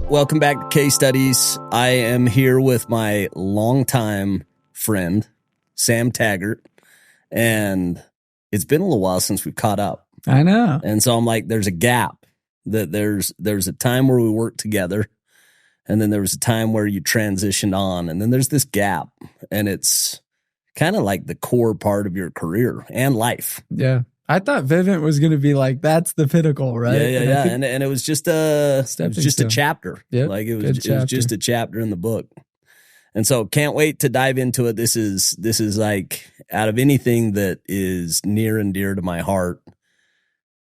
Welcome back to Case Studies. I am here with my longtime friend, Sam Taggart, and it's been a little while since we've caught up. I know. And so I'm like, there's a gap. That there's a time where we worked together, and then there was a time where you transitioned on, and then there's this gap, and it's kind of like the core part of your career and life. Yeah. I thought Vivint was going to be like, that's the pinnacle, right? Yeah. And it was just a chapter. Yep. Like it was just a chapter in the book. And so can't wait to dive into it. This is like, out of anything that is near and dear to my heart,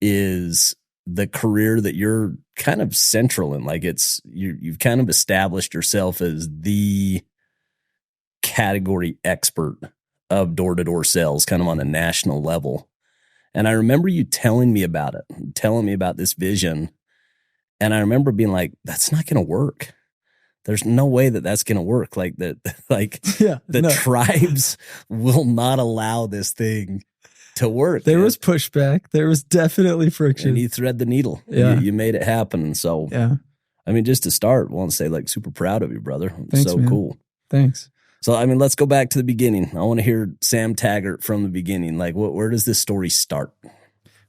is the career that you're kind of central in. Like you've kind of established yourself as the category expert of door-to-door sales, kind of on a national level. And I remember you telling me about this vision. And I remember being like, that's not going to work. There's no way that that's going to work. Like the tribes will not allow this thing to work. There was pushback. There was definitely friction. And you thread the needle. Yeah. You made it happen. So, yeah. I mean, just to start, I want to say, like, super proud of you, brother. Thanks, so man. Cool. Thanks. So, I mean, let's go back to the beginning. I want to hear Sam Taggart from the beginning. Like, where does this story start?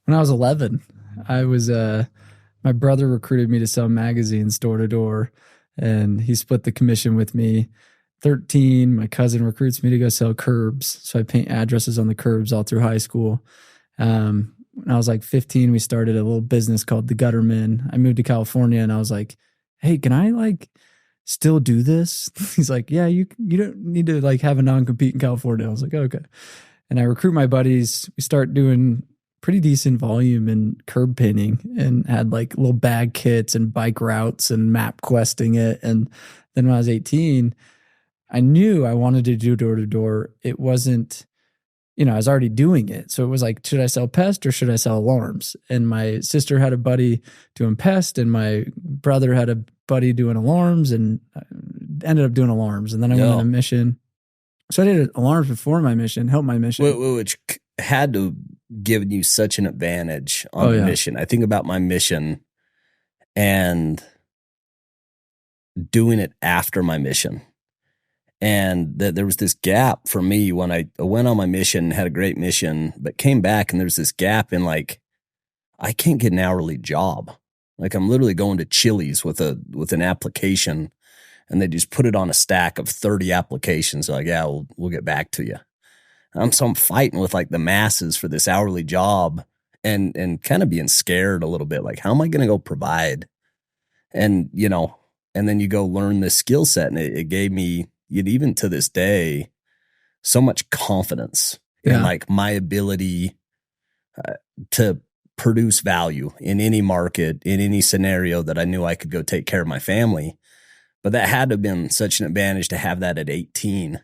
When I was 11, I was, my brother recruited me to sell magazines door to door, and he split the commission with me. 13, my cousin recruits me to go sell curbs. So I paint addresses on the curbs all through high school. When I was like 15, we started a little business called The Gutterman. I moved to California, and I was like, hey, can I like still do this? He's like, yeah, you don't need to like have a non-compete in California. I was like, okay. And I recruit my buddies. We start doing pretty decent volume in curb painting, and had like little bag kits and bike routes and map questing it. And then when I was 18, I knew I wanted to do door to door. It wasn't, I was already doing it. So it was like, should I sell pest or should I sell alarms? And my sister had a buddy doing pest, and my brother had a buddy doing alarms, and I ended up doing alarms. And then I went on a mission. So I did alarms before my mission, helped my mission. Which had to give you such an advantage on the mission. I think about my mission and doing it after my mission. And there was this gap for me when I went on my mission, had a great mission, but came back, and there's this gap in like, I can't get an hourly job. Like, I'm literally going to Chili's with an application, and they just put it on a stack of 30 applications. They're like, yeah, we'll get back to you. So I'm fighting with like the masses for this hourly job, and kind of being scared a little bit. Like, how am I going to go provide? And, and then you go learn this skill set, and it gave me, even to this day, so much confidence in like my ability to produce value in any market, in any scenario that I knew I could go take care of my family. But that had to have been such an advantage to have that at 18.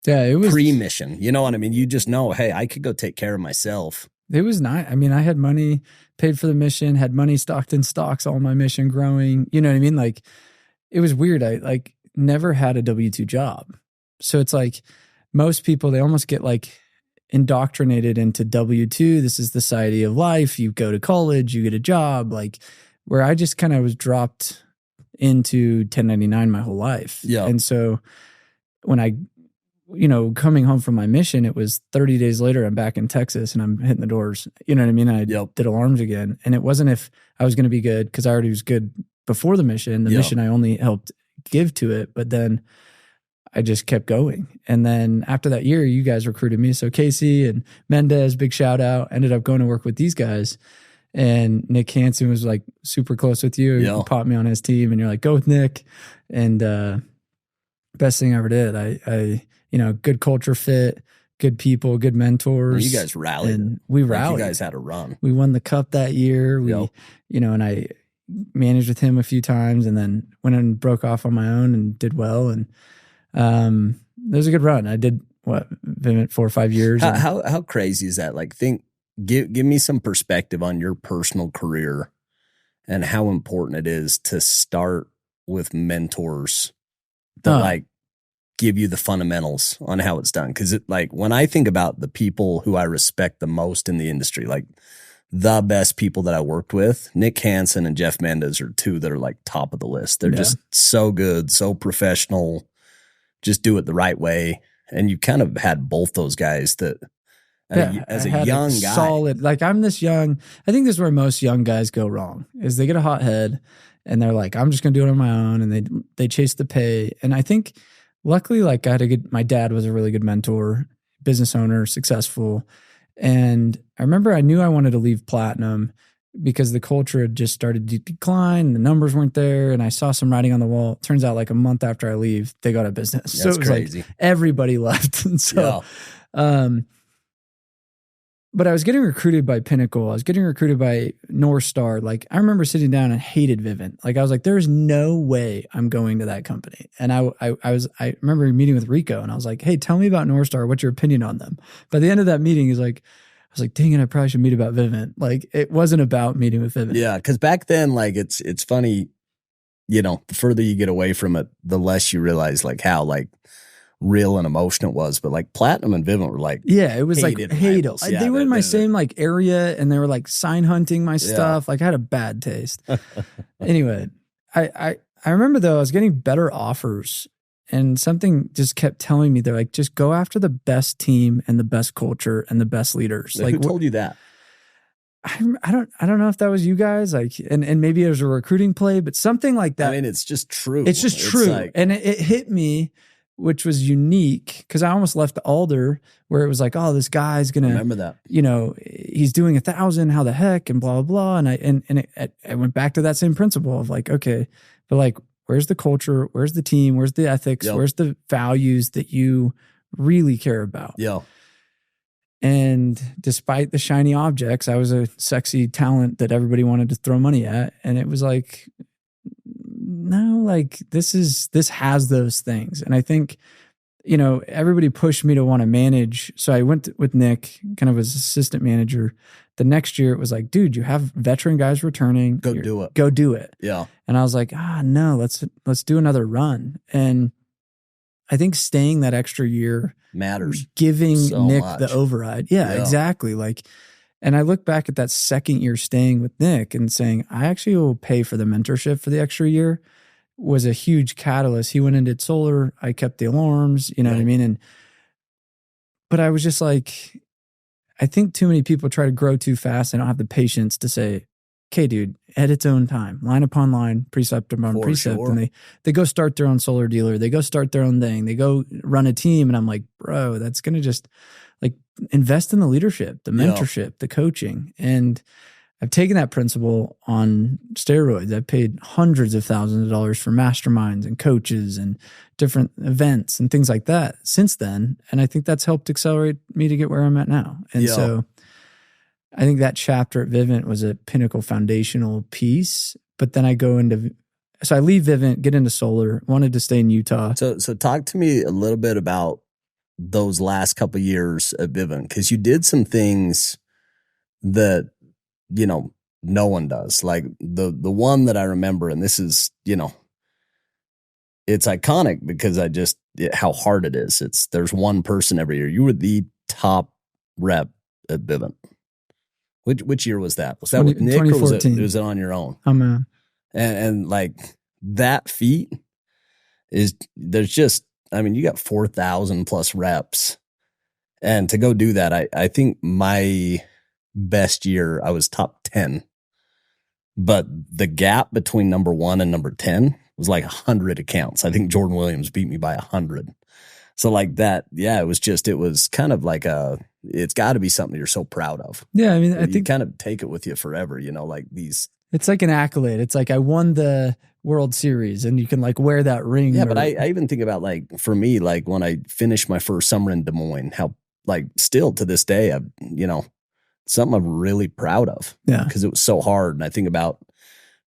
Yeah, it was pre-mission. You know what I mean? You just know, hey, I could go take care of myself. It was nice. I mean, I had money paid for the mission, had money stocked in stocks, all my mission growing. You know what I mean? Like, it was weird. I like never had a W-2 job. So it's like most people, they almost get like indoctrinated into W-2. This is the society of life. You go to college, you get a job, like, where I just kind of was dropped into 1099 my whole life. Yeah. And so when I, coming home from my mission, it was 30 days later, I'm back in Texas, and I'm hitting the doors. You know what I mean? I did alarms again. And it wasn't if I was going to be good, because I already was good before the mission. The mission, I only helped give to it, but then I just kept going. And then after that year, you guys recruited me. So Casey and Mendez, big shout out, ended up going to work with these guys. And Nick Hansen was like super close with you. He popped me on his team, and you're like, go with Nick. And best thing I ever did. I good culture fit, good people, good mentors. Well, you guys rallied. And we rallied. You guys had a run. We won the cup that year. And I managed with him a few times, and then went and broke off on my own and did well. And it was a good run. I did Vivint 4 or 5 years. How crazy is that? Like, give me some perspective on your personal career and how important it is to start with mentors that like give you the fundamentals on how it's done. Cause when I think about the people who I respect the most in the industry, like the best people that I worked with. Nick Hansen and Jeff Mendez are two that are like top of the list. They're just so good, so professional, just do it the right way. And you kind of had both those guys that as a young guy. Solid. Like I'm this young. I think this is where most young guys go wrong is they get a hot head and they're like, I'm just going to do it on my own. And they chase the pay. And I think luckily, like my dad was a really good mentor, business owner, successful. And I remember I knew I wanted to leave Platinum because the culture had just started to decline and the numbers weren't there. And I saw some writing on the wall. Turns out like a month after I leave, they got out of business. That's so it was crazy. like everybody left. And so, but I was getting recruited by Pinnacle. I was getting recruited by North Star. Like I remember sitting down and hated Vivint. Like I was like, there's no way I'm going to that company. And I remember meeting with Rico and I was like, hey, tell me about North Star. What's your opinion on them? By the end of that meeting, I was like, dang it, I probably should meet about Vivint. Like it wasn't about meeting with Vivint. Yeah. Cause back then, like it's funny, the further you get away from it, the less you realize like how like real and emotional it was. But like Platinum and Vivint were like, it was like hate. Yeah, they were in my same like area and they were like sign hunting my stuff. Like I had a bad taste. Anyway, I remember though, I was getting better offers and something just kept telling me they're like, just go after the best team and the best culture and the best leaders. Like who told you that? I don't know if that was you guys, like, and maybe it was a recruiting play, but something like that. I mean, it's just true. It's just true. Like, and it hit me, which was unique because I almost left Alder where it was like, oh, this guy's going to remember that, he's doing 1,000, how the heck, and blah, blah, blah. And I went back to that same principle of like, okay, but like, where's the culture? Where's the team? Where's the ethics? Where's the values that you really care about? Yeah. And despite the shiny objects, I was a sexy talent that everybody wanted to throw money at. And it was like, no, like this has those things. And I think, everybody pushed me to want to manage. So I went with Nick kind of as assistant manager. The next year it was like, dude, you have veteran guys returning. Go do it. Yeah. And I was like, no, let's do another run. And I think staying that extra year matters. Giving so Nick much. the override. Yeah, exactly. Like, and I look back at that second year staying with Nick and saying, I actually will pay for the mentorship for the extra year was a huge catalyst. He went and did solar. I kept the alarms, you know what I mean? But I was just like, I think too many people try to grow too fast and don't have the patience to say, okay, dude, at its own time, line upon line, precept upon precept. Sure. And they go start their own solar dealer. They go start their own thing. They go run a team. And I'm like, bro, that's going to just like invest in the leadership, the mentorship, the coaching. And I've taken that principle on steroids. I've paid hundreds of thousands of dollars for masterminds and coaches and different events and things like that since then. And I think that's helped accelerate me to get where I'm at now. And so I think that chapter at Vivint was a pinnacle foundational piece. But then I I leave Vivint, get into solar, wanted to stay in Utah. So talk to me a little bit about those last couple of years at Vivint, because you did some things that, no one does. Like the one that I remember, and this is, it's iconic because how hard it is. There's one person every year. You were the top rep at Vivint. Which year was that? Was that with Nick or was it on your own? And like that feat you got 4,000 plus reps. And to go do that, I think my best year, I was top 10. But the gap between number 1 and number 10 was like 100 accounts. I think Jordan Williams beat me by 100. So like that, it was kind of like it's got to be something you're so proud of. Yeah, I mean, I think you kind of take it with you forever, like these. It's like an accolade. It's like I won the World Series and you can like wear that ring. Yeah, but I even think about like, for me, like when I finished my first summer in Des Moines, how like still to this day, something I'm really proud of. Yeah. Because it was so hard. And I think about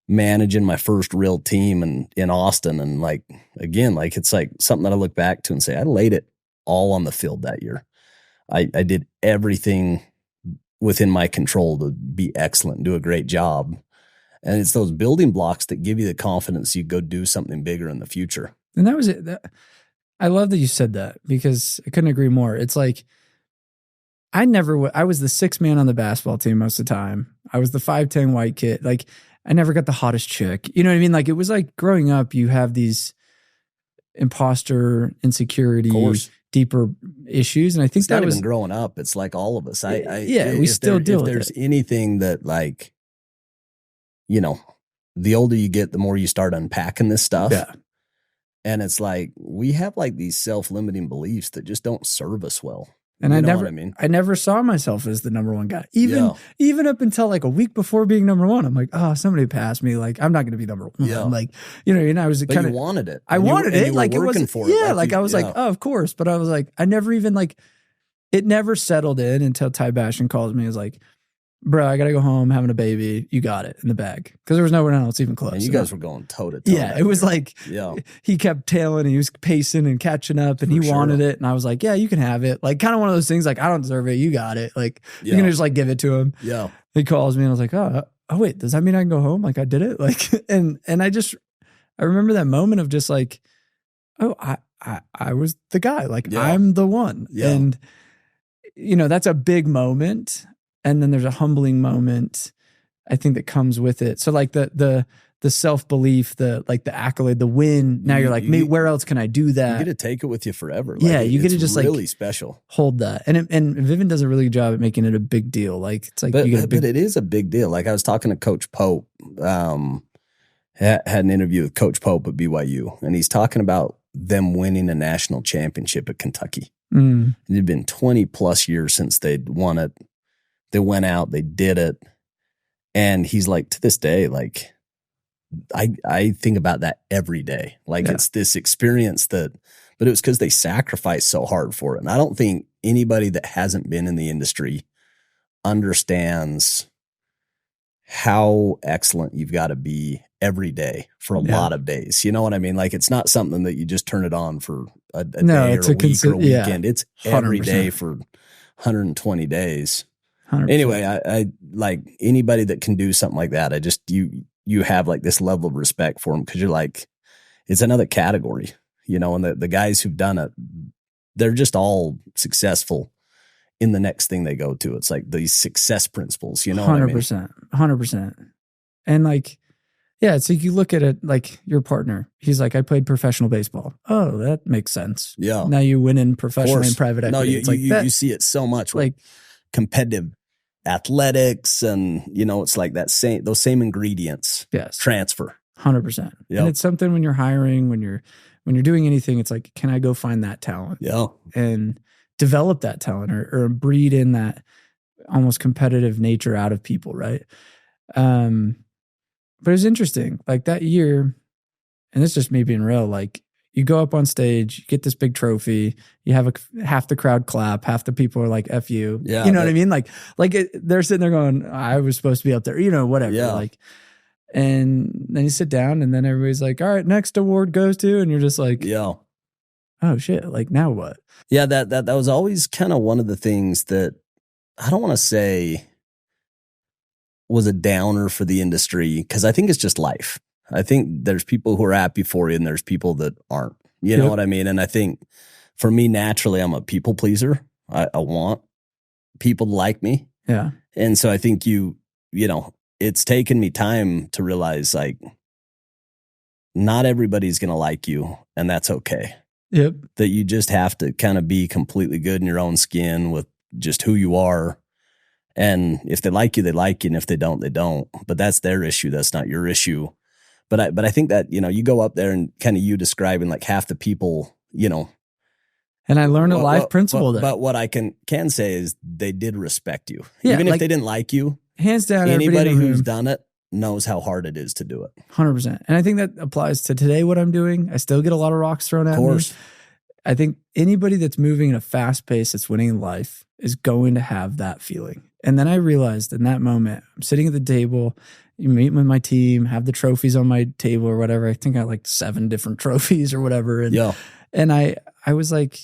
managing my first real team in Austin. And like, again, like it's like something that I look back to and say, I laid it all on the field that year. I did everything within my control to be excellent and do a great job. And it's those building blocks that give you the confidence you go do something bigger in the future. And that was it. I love that you said that because I couldn't agree more. It's like, I was the sixth man on the basketball team most of the time. I was the 5'10" white kid. Like, I never got the hottest chick. You know what I mean? Like, it was like growing up, you have these imposter insecurity, deeper issues. And I think it's that not was even growing up. It's like all of us. We still deal with it. If there's anything that, like, you know, the older you get, the more you start unpacking this stuff. Yeah. And it's like, we have like these self-limiting beliefs that just don't serve us well. And you know what I mean? I never saw myself as the number one guy. Even up until like a week before being number one, I'm like, oh, somebody passed me. Like, I'm not going to be number one. Yeah. Like, you know, and I was kind of, you wanted it. I wanted it. Like, it was for it. Yeah. Like I was like, oh, of course. But I was like, I never even like, it never settled in until Ty Bastion calls me. Is like, bro, I got to go home, having a baby. You got it in the bag. Because there was no one else even close. And you guys were going toe to toe. Yeah. It was like, he kept tailing and he was pacing and catching up and he wanted it. And I was like, yeah, you can have it. Like, kind of one of those things, like, I don't deserve it. You got it. Like, you're going to just like give it to him. Yeah. He calls me and I was like, oh, wait, does that mean I can go home? Like, I did it. Like, and I remember that moment of just like, oh, I was the guy. Like, I'm the one. Yeah. And, you know, that's a big moment. And then there's a humbling moment, I think, that comes with it. So like the self-belief, the accolade, the win. Now you're like, where else can I do that? You get to take it with you forever. Like, you get to just really like special. Hold that. And Vivint does a really good job at making it a big deal. Like, it's like, but it is a big deal. Like, I was talking to Coach Pope, had an interview with Coach Pope at BYU, and he's talking about them winning a national championship at Kentucky. It had been 20 plus years since they'd won it. They went out, they did it. And he's like, to this day, like, I think about that every day. Like, it's this experience but it was because they sacrificed so hard for it. And I don't think anybody that hasn't been in the industry understands how excellent you've got to be every day for a lot of days. You know what I mean? Like, it's not something that you just turn it on for a day or a week or a weekend. It's every 100%. Day for 120 days. 100%. Anyway, I like anybody that can do something like that. I just, you have like this level of respect for them because you're like, it's another category, you know, and the guys who've done it, they're just all successful in the next thing they go to. It's like these success principles, you know 100%, 100%. And like, yeah, it's like you look at it like your partner. He's like, I played professional baseball. Oh, that makes sense. Yeah. Now you win in professional and private equity. No, you see it so much. Like competitive athletics, and you know, it's like those same ingredients transfer 100%. And it's something when you're hiring, when you're doing anything, it's like, can I go find that talent and develop that talent or breed in that almost competitive nature out of people, right? But it was interesting, like that year, and it's just me being real, like you go up on stage, you get this big trophy, you have half the crowd clap, half the people are like, F you. Yeah, you know what I mean? They're sitting there going, I was supposed to be up there, you know, whatever. Yeah. Like, and then you sit down and then everybody's like, all right, next award goes to, and you're just like, oh shit, like now what? Yeah, that was always kind of one of the things that I don't want to say was a downer for the industry, because I think it's just life. I think there's people who are happy for you and there's people that aren't. You know what I mean? And I think for me, naturally, I'm a people pleaser. I want people to like me. Yeah. And so I think you know, it's taken me time to realize, like, not everybody's going to like you, and that's okay. Yep. That you just have to kind of be completely good in your own skin with just who you are. And if they like you, they like you. And if they don't, they don't. But that's their issue. That's not your issue. But I think that, you know, you go up there and kind of you describing like half the people, you know. And I learned a life principle there. But what I can say is they did respect you. Yeah, even if they didn't like you. Hands down, anybody who's done it knows how hard it is to do it. 100%. And I think that applies to today, what I'm doing. I still get a lot of rocks thrown at me. I think anybody that's moving at a fast pace that's winning in life is going to have that feeling. And then I realized in that moment, I'm sitting at the table, meeting with my team, have the trophies on my table or whatever. I think I had like 7 different trophies or whatever. And I was like,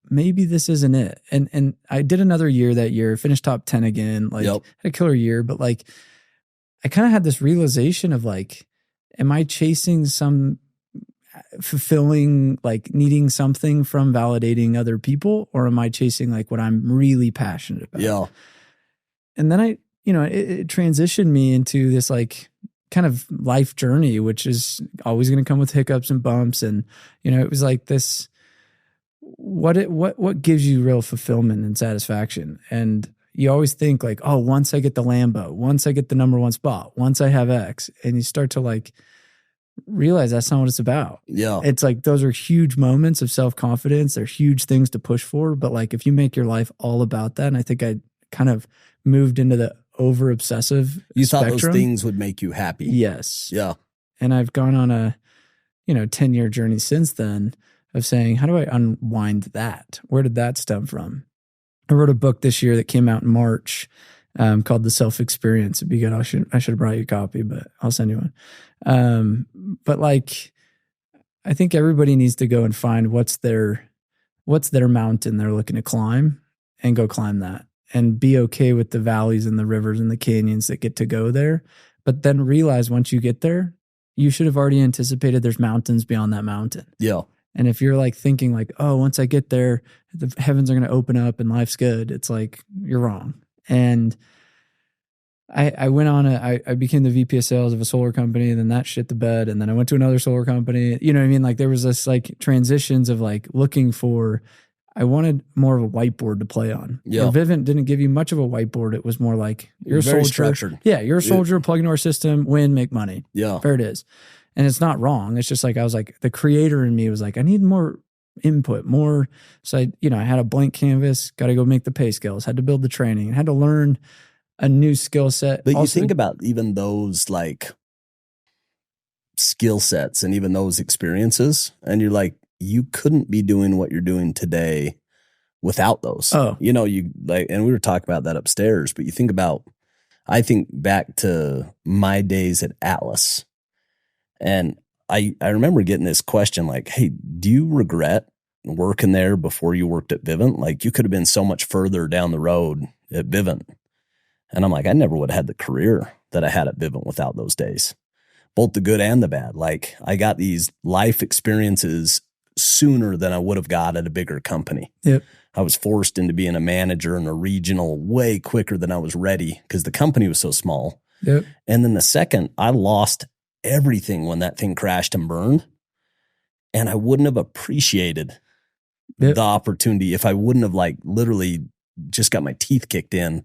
maybe this isn't it. And I did another year that year, finished top 10 again, like had a killer year, but like I kind of had this realization of like, am I chasing some fulfilling, like needing something from validating other people, or am I chasing like what I'm really passionate about? Yeah. And then it transitioned me into this like kind of life journey, which is always going to come with hiccups and bumps. And, it was like this, what gives you real fulfillment and satisfaction? And you always think like, oh, once I get the Lambo, once I get the number one spot, once I have X, and you start to like realize that's not what it's about. Yeah. It's like, those are huge moments of self-confidence. They're huge things to push for. But like, if you make your life all about that, and I think I kind of moved into the over obsessive You spectrum. thought those things would make you happy. Yes. Yeah. And I've gone on a, 10-year journey since then of saying, how do I unwind that? Where did that stem from? I wrote a book this year that came out in March called The Self-Experience. It'd be good. I should have brought you a copy, but I'll send you one. But like, I think everybody needs to go and find what's their mountain they're looking to climb, and go climb that, and be okay with the valleys and the rivers and the canyons that get to go there. But then realize once you get there, you should have already anticipated there's mountains beyond that mountain. Yeah. And if you're like thinking like, oh, once I get there, the heavens are going to open up and life's good, it's like, you're wrong. And I went on I became the VP of sales of a solar company, and then that shit the bed. And then I went to another solar company. You know what I mean? Like, there was this like transitions of like looking for, I wanted more of a whiteboard to play on. Yeah. Vivint didn't give you much of a whiteboard. It was more like, you're a Very soldier. structured. Yeah. You're a soldier, plug into our system, win, make money. Yeah. There it is. And it's not wrong. It's just like, I was like, the creator in me was like, I need more input, more. So I had a blank canvas, got to go make the pay scales, had to build the training, had to learn a new skill set. But also, you think about even those like skill sets and even those experiences, and you're like, you couldn't be doing what you're doing today without those. Oh. You like, and we were talking about that upstairs, but you think about, I think back to my days at Atlas, and I remember getting this question like, hey, do you regret working there before you worked at Vivint? Like, you could have been so much further down the road at Vivint. And I'm like, I never would have had the career that I had at Vivint without those days, both the good and the bad. Like, I got these life experiences sooner than I would have got at a bigger company. Yep. I was forced into being a manager and a regional way quicker than I was ready because the company was so small. Yep. And then the second, I lost everything when that thing crashed and burned. And I wouldn't have appreciated the opportunity if I wouldn't have like literally just got my teeth kicked in.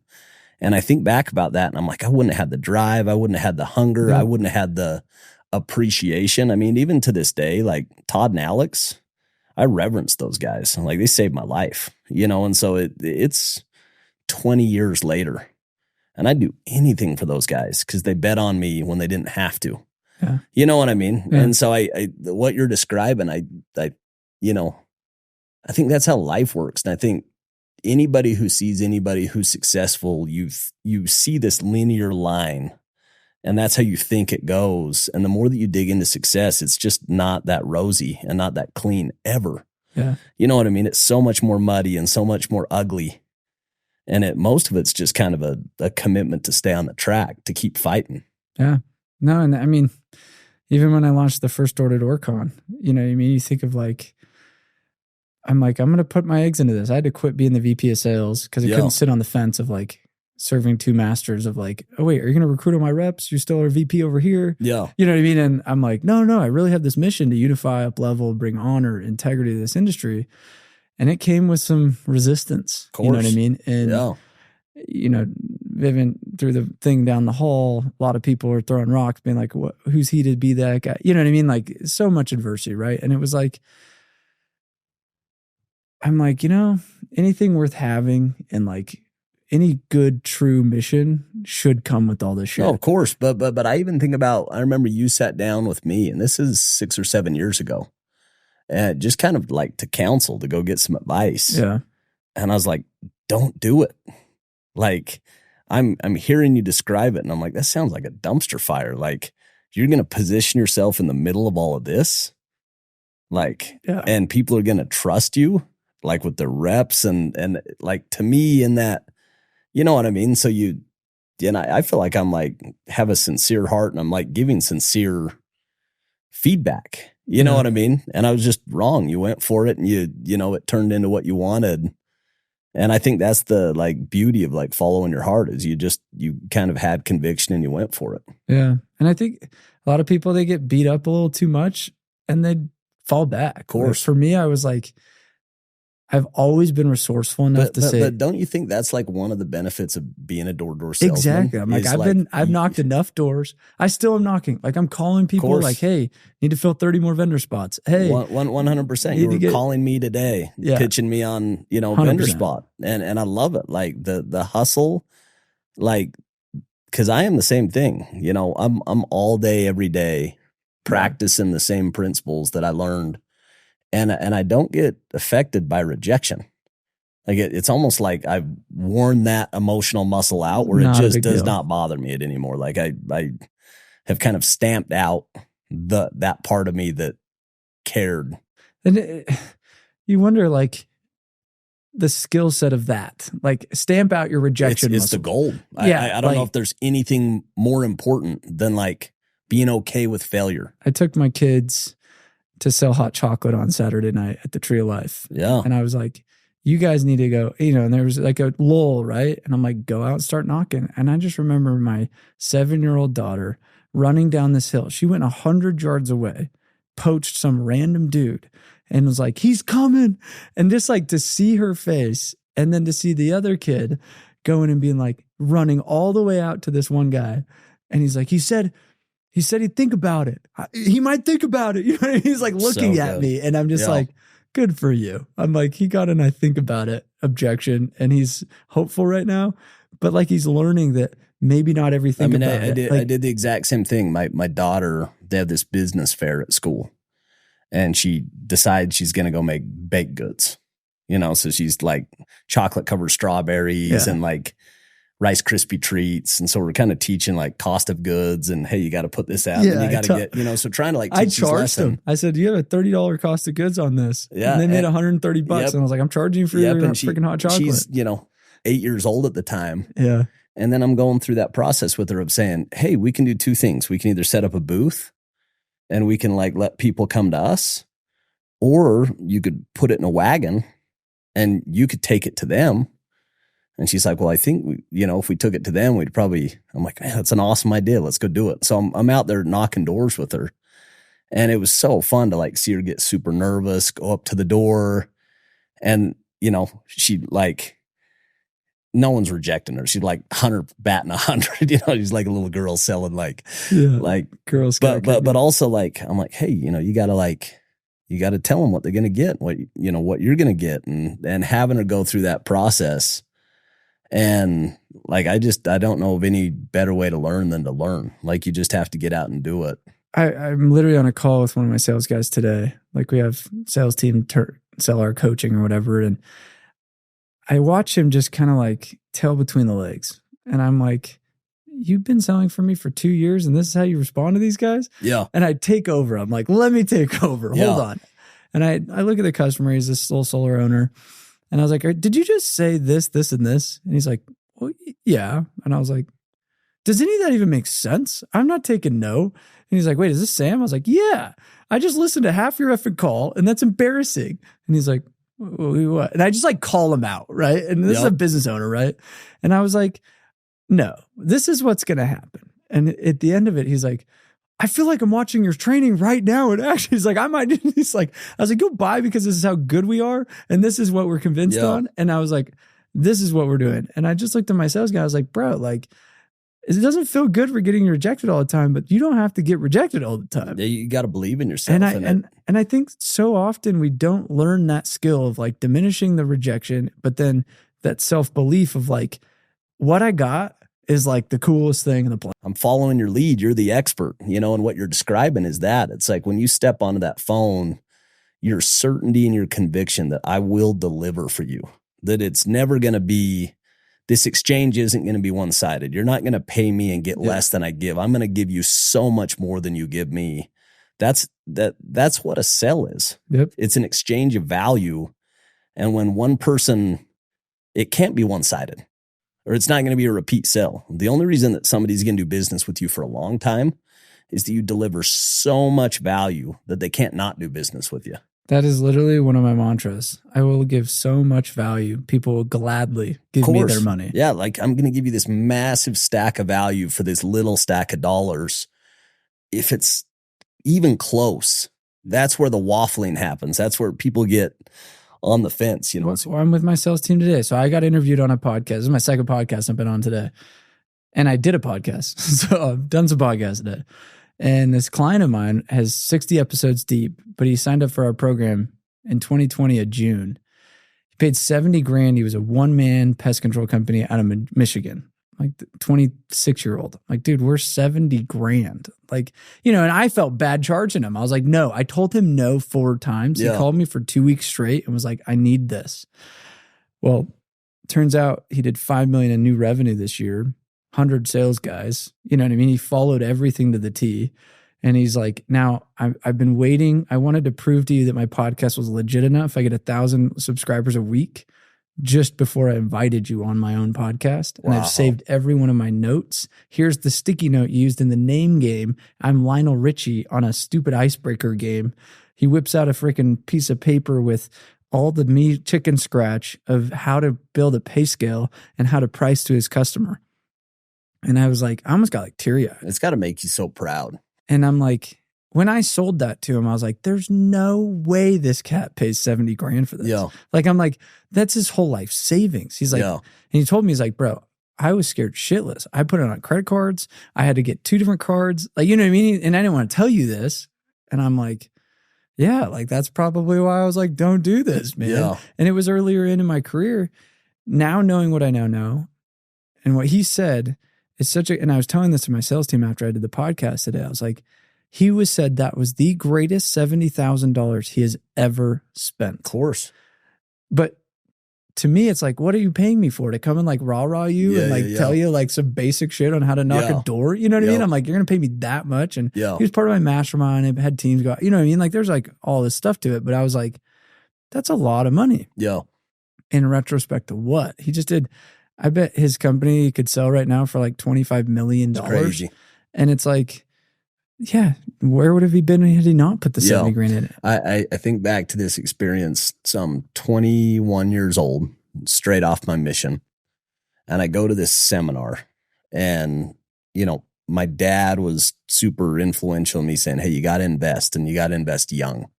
And I think back about that and I'm like, I wouldn't have had the drive. I wouldn't have had the hunger. I wouldn't have had the appreciation. I mean, even to this day, like Todd and Alex, I reverence those guys. Like, they saved my life, and so it's 20 years later and I'd do anything for those guys because they bet on me when they didn't have to. Yeah. You know what I mean? Yeah. And so I what you're describing, I think that's how life works. And I think anybody who sees anybody who's successful, you see this linear line, and that's how you think it goes. And the more that you dig into success, it's just not that rosy and not that clean ever. Yeah. You know what I mean? It's so much more muddy and so much more ugly. And most of it's just kind of a commitment to stay on the track, to keep fighting. Yeah. No, and I mean, even when I launched the first door-to-door con, you think of like, I'm like, I'm going to put my eggs into this. I had to quit being the VP of sales because I couldn't sit on the fence of like serving two masters of like, oh wait, are you going to recruit all my reps? You're still our VP over here. Yeah. You know what I mean? And I'm like, no, I really have this mission to unify, up level, bring honor, integrity to this industry. And it came with some resistance. Of course. You know what I mean? And, Vivint threw the thing down the hall. A lot of people are throwing rocks, being like, who's he to be that guy? You know what I mean? Like, so much adversity, right? And it was like, I'm like, anything worth having and like any good, true mission should come with all this shit. Oh, of course. But I even think about, I remember you sat down with me, and this is 6 or 7 years ago, and just kind of like to counsel, to go get some advice. Yeah. And I was like, don't do it. Like, I'm hearing you describe it, and I'm like, that sounds like a dumpster fire. Like, you're going to position yourself in the middle of all of this, like, and people are going to trust you, like with the reps and like, to me, in that, you know what I mean? So I feel like I'm like, have a sincere heart, and I'm like giving sincere feedback, You know what I mean? And I was just wrong. You went for it and you know, it turned into what you wanted. And I think that's the like beauty of like following your heart is you kind of had conviction and you went for it. Yeah. And I think a lot of people, they get beat up a little too much and they fall back. Of course. For me, I was like, I've always been resourceful enough to say. But don't you think that's like one of the benefits of being a door-to-door salesman? Exactly. I'm like, I've knocked enough doors. I still am knocking. Like I'm calling people like, hey, need to fill 30 more vendor spots. Hey, 100%. You were calling me today, pitching me on, you know, 100%. Vendor spot. And I love it. Like the hustle, like, cause I am the same thing. You know, I'm all day, every day practicing the same principles that I learned. And I don't get affected by rejection. Like it's almost like I've worn that emotional muscle out where it just does not bother me anymore. Like I have kind of stamped out that part of me that cared. And you wonder like the skill set of that, like stamp out your rejection. It's the gold. Yeah, I don't know if there's anything more important than like being okay with failure. I took my kids to sell hot chocolate on Saturday night at the Tree of Life. Yeah. And I was like, you guys need to go, you know, and there was like a lull, right? And I'm like, go out and start knocking. And I just remember my 7-year-old daughter running down this hill. She went 100 yards away, poached some random dude and was like, he's coming. And just like to see her face and then to see the other kid going and being like running all the way out to this one guy. And he's like, he said he'd think about it. He might think about it. You know, he's like looking at me and I'm just like, good for you. I'm like, he got an I think about it objection and he's hopeful right now. But like he's learning that maybe not everything. I did the exact same thing. My daughter, they have this business fair at school and she decides she's going to go make baked goods, you know? So she's like chocolate covered strawberries and like Rice Krispie treats. And so we're kind of teaching like cost of goods and, hey, you got to put this out and you got to get, you know, so trying to like teach I charged them. I said, you have a $30 cost of goods on this. Yeah. And they made $130. And I was like, I'm charging you for your freaking hot chocolate. She's, you know, 8 years old at the time. Yeah. And then I'm going through that process with her of saying, hey, we can do two things. We can either set up a booth and we can like let people come to us, or you could put it in a wagon and you could take it to them. And she's like, well, I think, if we took it to them, we'd probably, I'm like, man, that's an awesome idea. Let's go do it. So I'm out there knocking doors with her. And it was so fun to like see her get super nervous, go up to the door. And, she like, no one's rejecting her. She's like 100 batting 100, she's like a little girl selling like girls. But also like, I'm like, hey, you gotta tell them what they're going to get, what you're going to get and having her go through that process. And like, I don't know of any better way to learn than to learn. Like you just have to get out and do it. I'm literally on a call with one of my sales guys today. Like we have sales team sell our coaching or whatever. And I watch him just kind of like tail between the legs. And I'm like, you've been selling for me for 2 years and this is how you respond to these guys? Yeah. And I take over. I'm like, let me take over. Hold on. And I look at the customer. He's this little solar owner. And I was like, did you just say this, this, and this? And he's like, well, yeah. And I was like, does any of that even make sense? I'm not taking no. And he's like, wait, is this Sam? I was like, yeah. I just listened to half your effing call and that's embarrassing. And he's like, what? And I just like call him out, right? And this is a business owner, right? And I was like, no, this is what's going to happen. And at the end of it, he's like, I feel like I'm watching your training right now. And actually, he's like, I was like, go buy because this is how good we are. And this is what we're convinced on. And I was like, this is what we're doing. And I just looked at my sales guy. I was like, bro, like, it doesn't feel good for getting rejected all the time, but you don't have to get rejected all the time. Yeah, you got to believe in yourself. And I think so often we don't learn that skill of like diminishing the rejection, but then that self-belief of like, what I got is like the coolest thing in the planet. I'm following your lead. You're the expert, and what you're describing is that. It's like when you step onto that phone, your certainty and your conviction that I will deliver for you, that it's never going to be, this exchange isn't going to be one-sided. You're not going to pay me and get less than I give. I'm going to give you so much more than you give me. That's what a sell is. Yep. It's an exchange of value. And when one person, it can't be one-sided. Or it's not going to be a repeat sell. The only reason that somebody's going to do business with you for a long time is that you deliver so much value that they can't not do business with you. That is literally one of my mantras. I will give so much value. People will gladly give me their money. Yeah, like I'm going to give you this massive stack of value for this little stack of dollars. If it's even close, that's where the waffling happens. That's where people get on the fence. You know, well, I'm with my sales team today. So I got interviewed on a podcast. This is my second podcast I've been on today. And I did a podcast. So I've done some podcasts today. And this client of mine has 60 episodes deep, but he signed up for our program in 2020 of June. He paid $70,000. He was a one-man pest control company out of Michigan, like 26-year-old. Like, dude, we're $70,000. Like, you know, and I felt bad charging him. I was like, no, I told him no 4 times. Yeah. He called me for 2 weeks straight and was like, I need this. Well, turns out he did $5 million in new revenue this year. 100 sales guys, you know what I mean? He followed everything to the T. And he's like, now I've been waiting. I wanted to prove to you that my podcast was legit enough. I get 1,000 subscribers a week just before I invited you on my own podcast. And I've saved every one of my notes. Here's the sticky note used in the name game. I'm Lionel Richie on a stupid icebreaker game. He whips out a freaking piece of paper with all the meat chicken scratch of how to build a pay scale and how to price to his customer. And I was like, I almost got like teary-eyed. It's got to make you so proud. And I'm like, when I sold that to him, I was like, there's no way this cat pays $70,000 for this. Yeah. Like, I'm like, that's his whole life savings. He's like, and he told me, he's like, bro, I was scared shitless. I put it on credit cards. I had to get 2 different cards. Like, you know what I mean? And I didn't want to tell you this. And I'm like, yeah, like that's probably why I was like, don't do this, man. Yeah. And it was earlier in my career. Now knowing what I now know and what he said, it's and I was telling this to my sales team after I did the podcast today. I was like, he said that was the greatest $70,000 he has ever spent. Of course. But to me, it's like, what are you paying me for? To come and like rah-rah you and like tell you like some basic shit on how to knock a door? You know what I mean? I'm like, you're going to pay me that much? And he was part of my mastermind and had teams go, you know what I mean? Like there's like all this stuff to it. But I was like, that's a lot of money. Yeah. In retrospect to what? He just did. I bet his company could sell right now for like $25 million. It's crazy. And it's like, yeah, where would have he been had he not put the $70,000 in it? I think back to this experience, some 21 years old, straight off my mission. And I go to this seminar and, you know, my dad was super influential in me saying, hey, you got to invest and you got to invest young.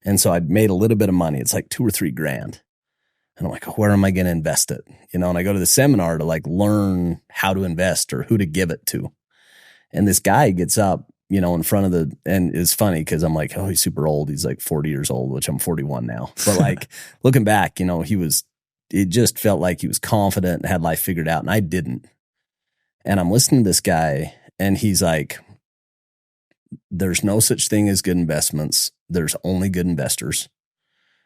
And so I'd made a little bit of money. It's like $2 or $3 grand. And I'm like, where am I going to invest it? You know, and I go to the seminar to like learn how to invest or who to give it to. And this guy gets up, you know, in front of and it's funny because I'm like, oh, he's super old. He's like 40 years old, which I'm 41 now. But like looking back, you know, it just felt like he was confident and had life figured out. And I didn't. And I'm listening to this guy and he's like, there's no such thing as good investments. There's only good investors.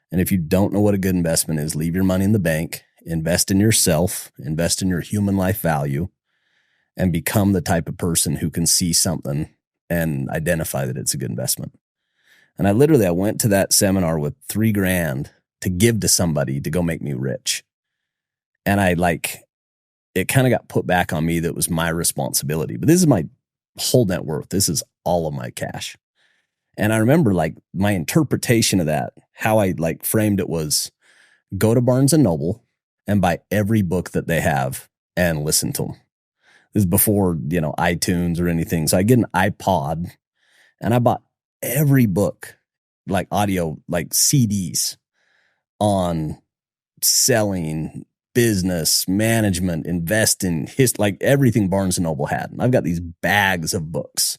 And if you don't know what a good investment is, leave your money in the bank, invest in yourself, invest in your human life value, and become the type of person who can see something and identify that it's a good investment. And I went to that seminar with $3 grand to give to somebody to go make me rich. And it kind of got put back on me that it was my responsibility. But this is my whole net worth. This is all of my cash. And I remember like my interpretation of that, how I like framed it was go to Barnes and Noble and buy every book that they have and listen to them. This is before, you know, iTunes or anything. So I get an iPod and I bought every book, like audio, like CDs on selling, business, management, investing, like everything Barnes and Noble had. And I've got these bags of books.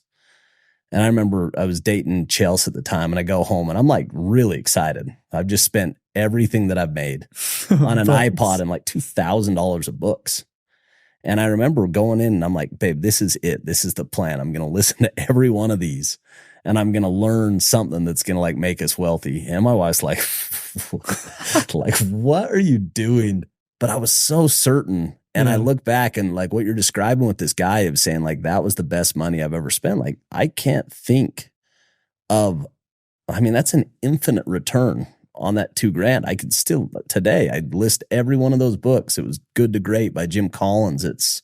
And I remember I was dating Chelsea at the time and I go home and I'm like really excited. I've just spent everything that I've made on an iPod and like $2,000 of books. And I remember going in and I'm like, babe, this is it. This is the plan. I'm going to listen to every one of these and I'm going to learn something that's going to like make us wealthy. And my wife's like, like, what are you doing? But I was so certain. And I look back and like what you're describing with this guy of saying like, that was the best money I've ever spent. Like, I can't think of, I mean, that's an infinite return on that $2 grand. I could still today, I'd list every one of those books. It was Good to Great by Jim Collins. It's,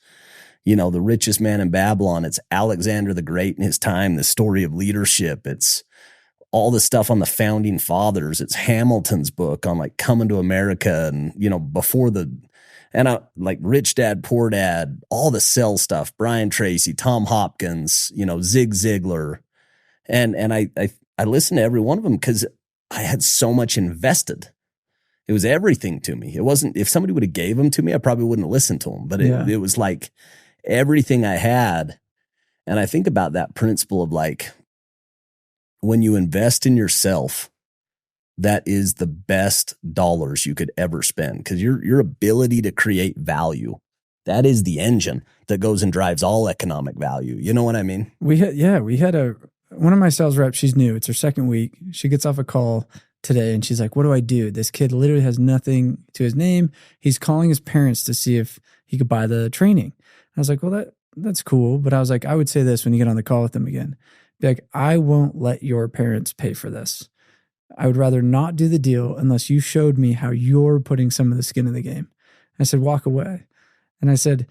The richest man in Babylon. It's Alexander the Great in his time, the story of leadership. It's all the stuff on the founding fathers. It's Hamilton's book on like coming to America and, like Rich Dad, Poor Dad, all the sell stuff, Brian Tracy, Tom Hopkins, Zig Ziglar. And I listened to every one of them because I had so much invested. It was everything to me. It wasn't, if somebody would have gave them to me, I probably wouldn't have listened to them, but it was like everything I had. And I think about that principle of like, when you invest in yourself, that is the best dollars you could ever spend, because your ability to create value, that is the engine that goes and drives all economic value. You know what I mean? We had one of my sales reps, she's new. It's her second week. She gets off a call today and she's like, what do I do? This kid literally has nothing to his name. He's calling his parents to see if he could buy the training. I was like, well, that's cool. But I was like, I would say this when you get on the call with them again. Be like, I won't let your parents pay for this. I would rather not do the deal unless you showed me how you're putting some of the skin in the game. I said, walk away. And I said,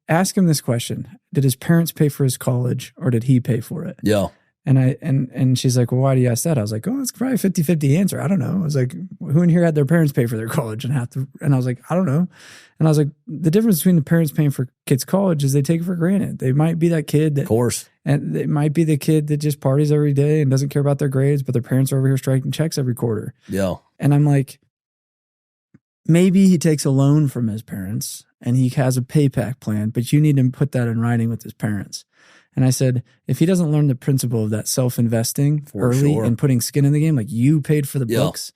ask him this question: did his parents pay for his college or did he pay for it? Yeah. And she's like, well, why do you ask that? I was like, oh, it's probably a 50-50 answer. I don't know. I was like, who in here had their parents pay for their college and I was like, I don't know. And I was like, the difference between the parents paying for kids' college is they take it for granted. They might be that kid that, of course, and it might be the kid that just parties every day and doesn't care about their grades, but their parents are over here striking checks every quarter. Yeah. And I'm like, maybe he takes a loan from his parents and he has a payback plan, but you need to put that in writing with his parents. And I said, if he doesn't learn the principle of that self-investing early and putting skin in the game, like you paid for the books.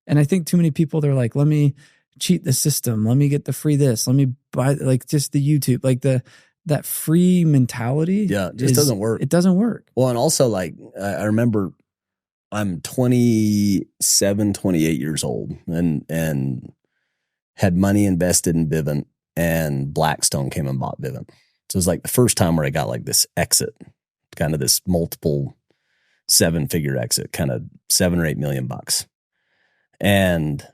And I think too many people, they're like, let me cheat the system. Let me get the free this. Let me buy like just the YouTube, like that free mentality. Yeah, it just doesn't work. It doesn't work. Well, and also like, I remember I'm 27, 28 years old and had money invested in Vivint, and Blackstone came and bought Vivint. So it was like the first time where I got like this exit, kind of this multiple 7-figure exit, kind of $7 or $8 million. And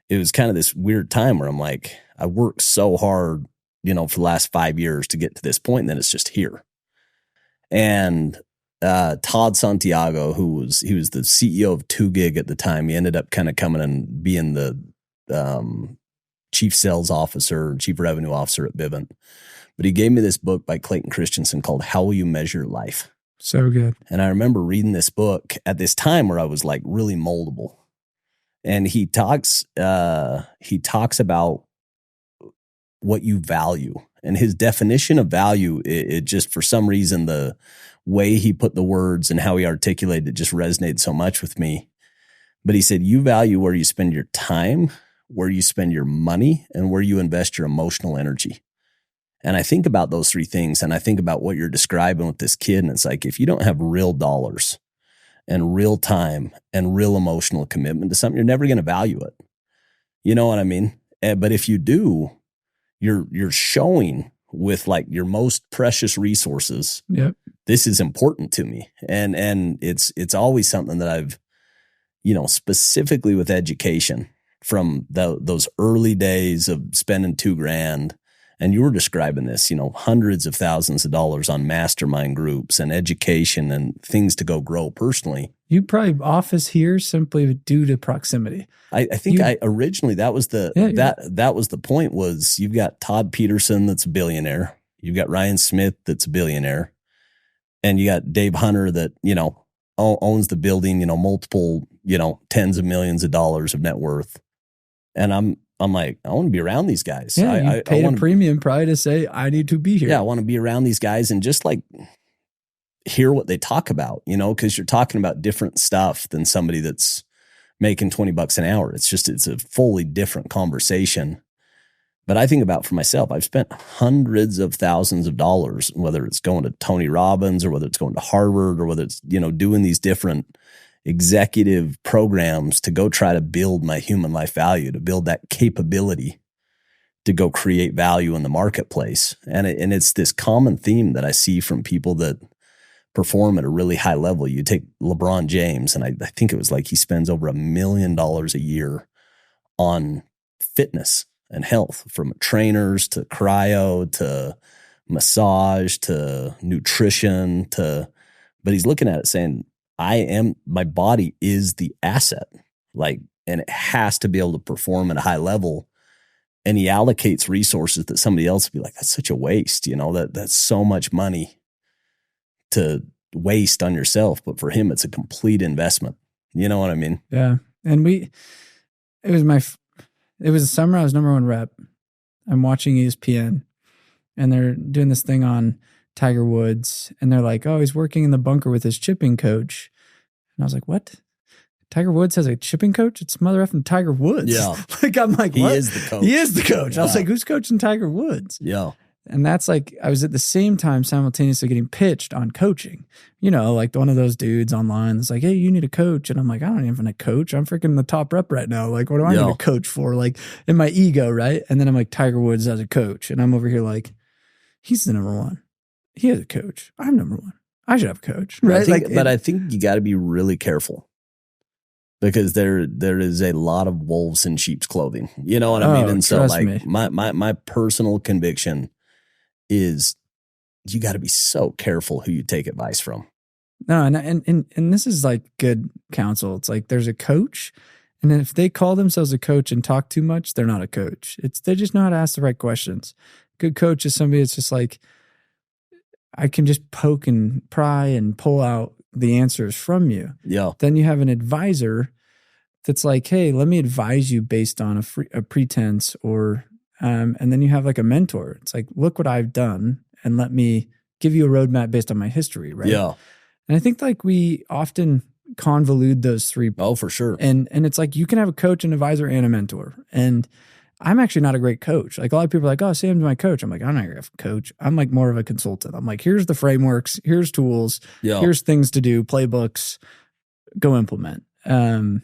it was kind of this weird time where I'm like, I worked so hard, for the last 5 years to get to this point, and then it's just here. And Todd Santiago, he was the CEO of 2Gig at the time. He ended up kind of coming and being the chief sales officer, chief revenue officer at Vivint. But he gave me this book by Clayton Christensen called How Will You Measure Life? So good. And I remember reading this book at this time where I was like really moldable. And he talks about what you value. And his definition of value, it just, for some reason, the way he put the words and how he articulated it just resonated so much with me. But he said, you value where you spend your time, where you spend your money, and where you invest your emotional energy. And I think about those three things, and I think about what you're describing with this kid, and it's like, if you don't have real dollars and real time and real emotional commitment to something, you're never going to value it. You know what I mean? But if you do, you're showing with like your most precious resources. Yep. This is important to me. And it's always something that I've, specifically with education from those early days of spending $2,000. And you were describing this, hundreds of thousands of dollars on mastermind groups and education and things to go grow personally. You probably office here simply due to proximity. I think originally that was that was the point. Was you've got Todd Peterson that's a billionaire, you've got Ryan Smith that's a billionaire, and you got Dave Hunter that owns the building, multiple tens of millions of dollars of net worth, and I'm like, I want to be around these guys. Yeah, you paid a premium probably to say, I need to be here. Yeah, I want to be around these guys and just like hear what they talk about, because you're talking about different stuff than somebody that's making $20 an hour. It's a fully different conversation. But I think about for myself, I've spent hundreds of thousands of dollars, whether it's going to Tony Robbins or whether it's going to Harvard or whether it's, doing these different executive programs to go try to build my human life value, to build that capability to go create value in the marketplace. And it's this common theme that I see from people that perform at a really high level. You take LeBron James, and I think it was like he spends over $1 million a year on fitness and health, from trainers to cryo to massage to nutrition but he's looking at it saying, my body is the asset, like, and it has to be able to perform at a high level. And he allocates resources that somebody else would be like, that's such a waste, that's so much money to waste on yourself. But for him, it's a complete investment. You know what I mean? Yeah. And it was the summer I was number one rep. I'm watching ESPN and they're doing this thing on Tiger Woods. And they're like, oh, he's working in the bunker with his chipping coach. And I was like, what? Tiger Woods has a chipping coach? It's mother effing Tiger Woods. Yeah. I'm like, what? He is the coach. He is the coach. Yeah. I was like, who's coaching Tiger Woods? Yeah. And that's like, I was at the same time simultaneously getting pitched on coaching. Like one of those dudes online that's like, hey, you need a coach. And I'm like, I don't even need a coach. I'm freaking the top rep right now. Like, what do I need a coach for? Like, in my ego, right? And then I'm like, Tiger Woods as a coach. And I'm over here like, he's the number one. He has a coach. I'm number one. I should have a coach, right? I think you got to be really careful because there is a lot of wolves in sheep's clothing. You know what I mean? And so, like, my personal conviction is you got to be so careful who you take advice from. No, and this is like good counsel. It's like there's a coach, and if they call themselves a coach and talk too much, they're not a coach. They just know how to ask the right questions. Good coach is somebody that's just like, I can just poke and pry and pull out the answers from you. Yeah. Then you have an advisor that's like, hey, let me advise you based on a pretense or, and then you have like a mentor. It's like, look what I've done and let me give you a roadmap based on my history. Right. Yeah. And I think like we often convolute those three. Oh, for sure. And it's like, you can have a coach, an advisor, and a mentor. And I'm actually not a great coach. Like a lot of people are like, oh, Sam's my coach. I'm like, I'm not a coach. I'm like more of a consultant. I'm like, here's the frameworks, here's tools, here's things to do, playbooks, go implement. I don't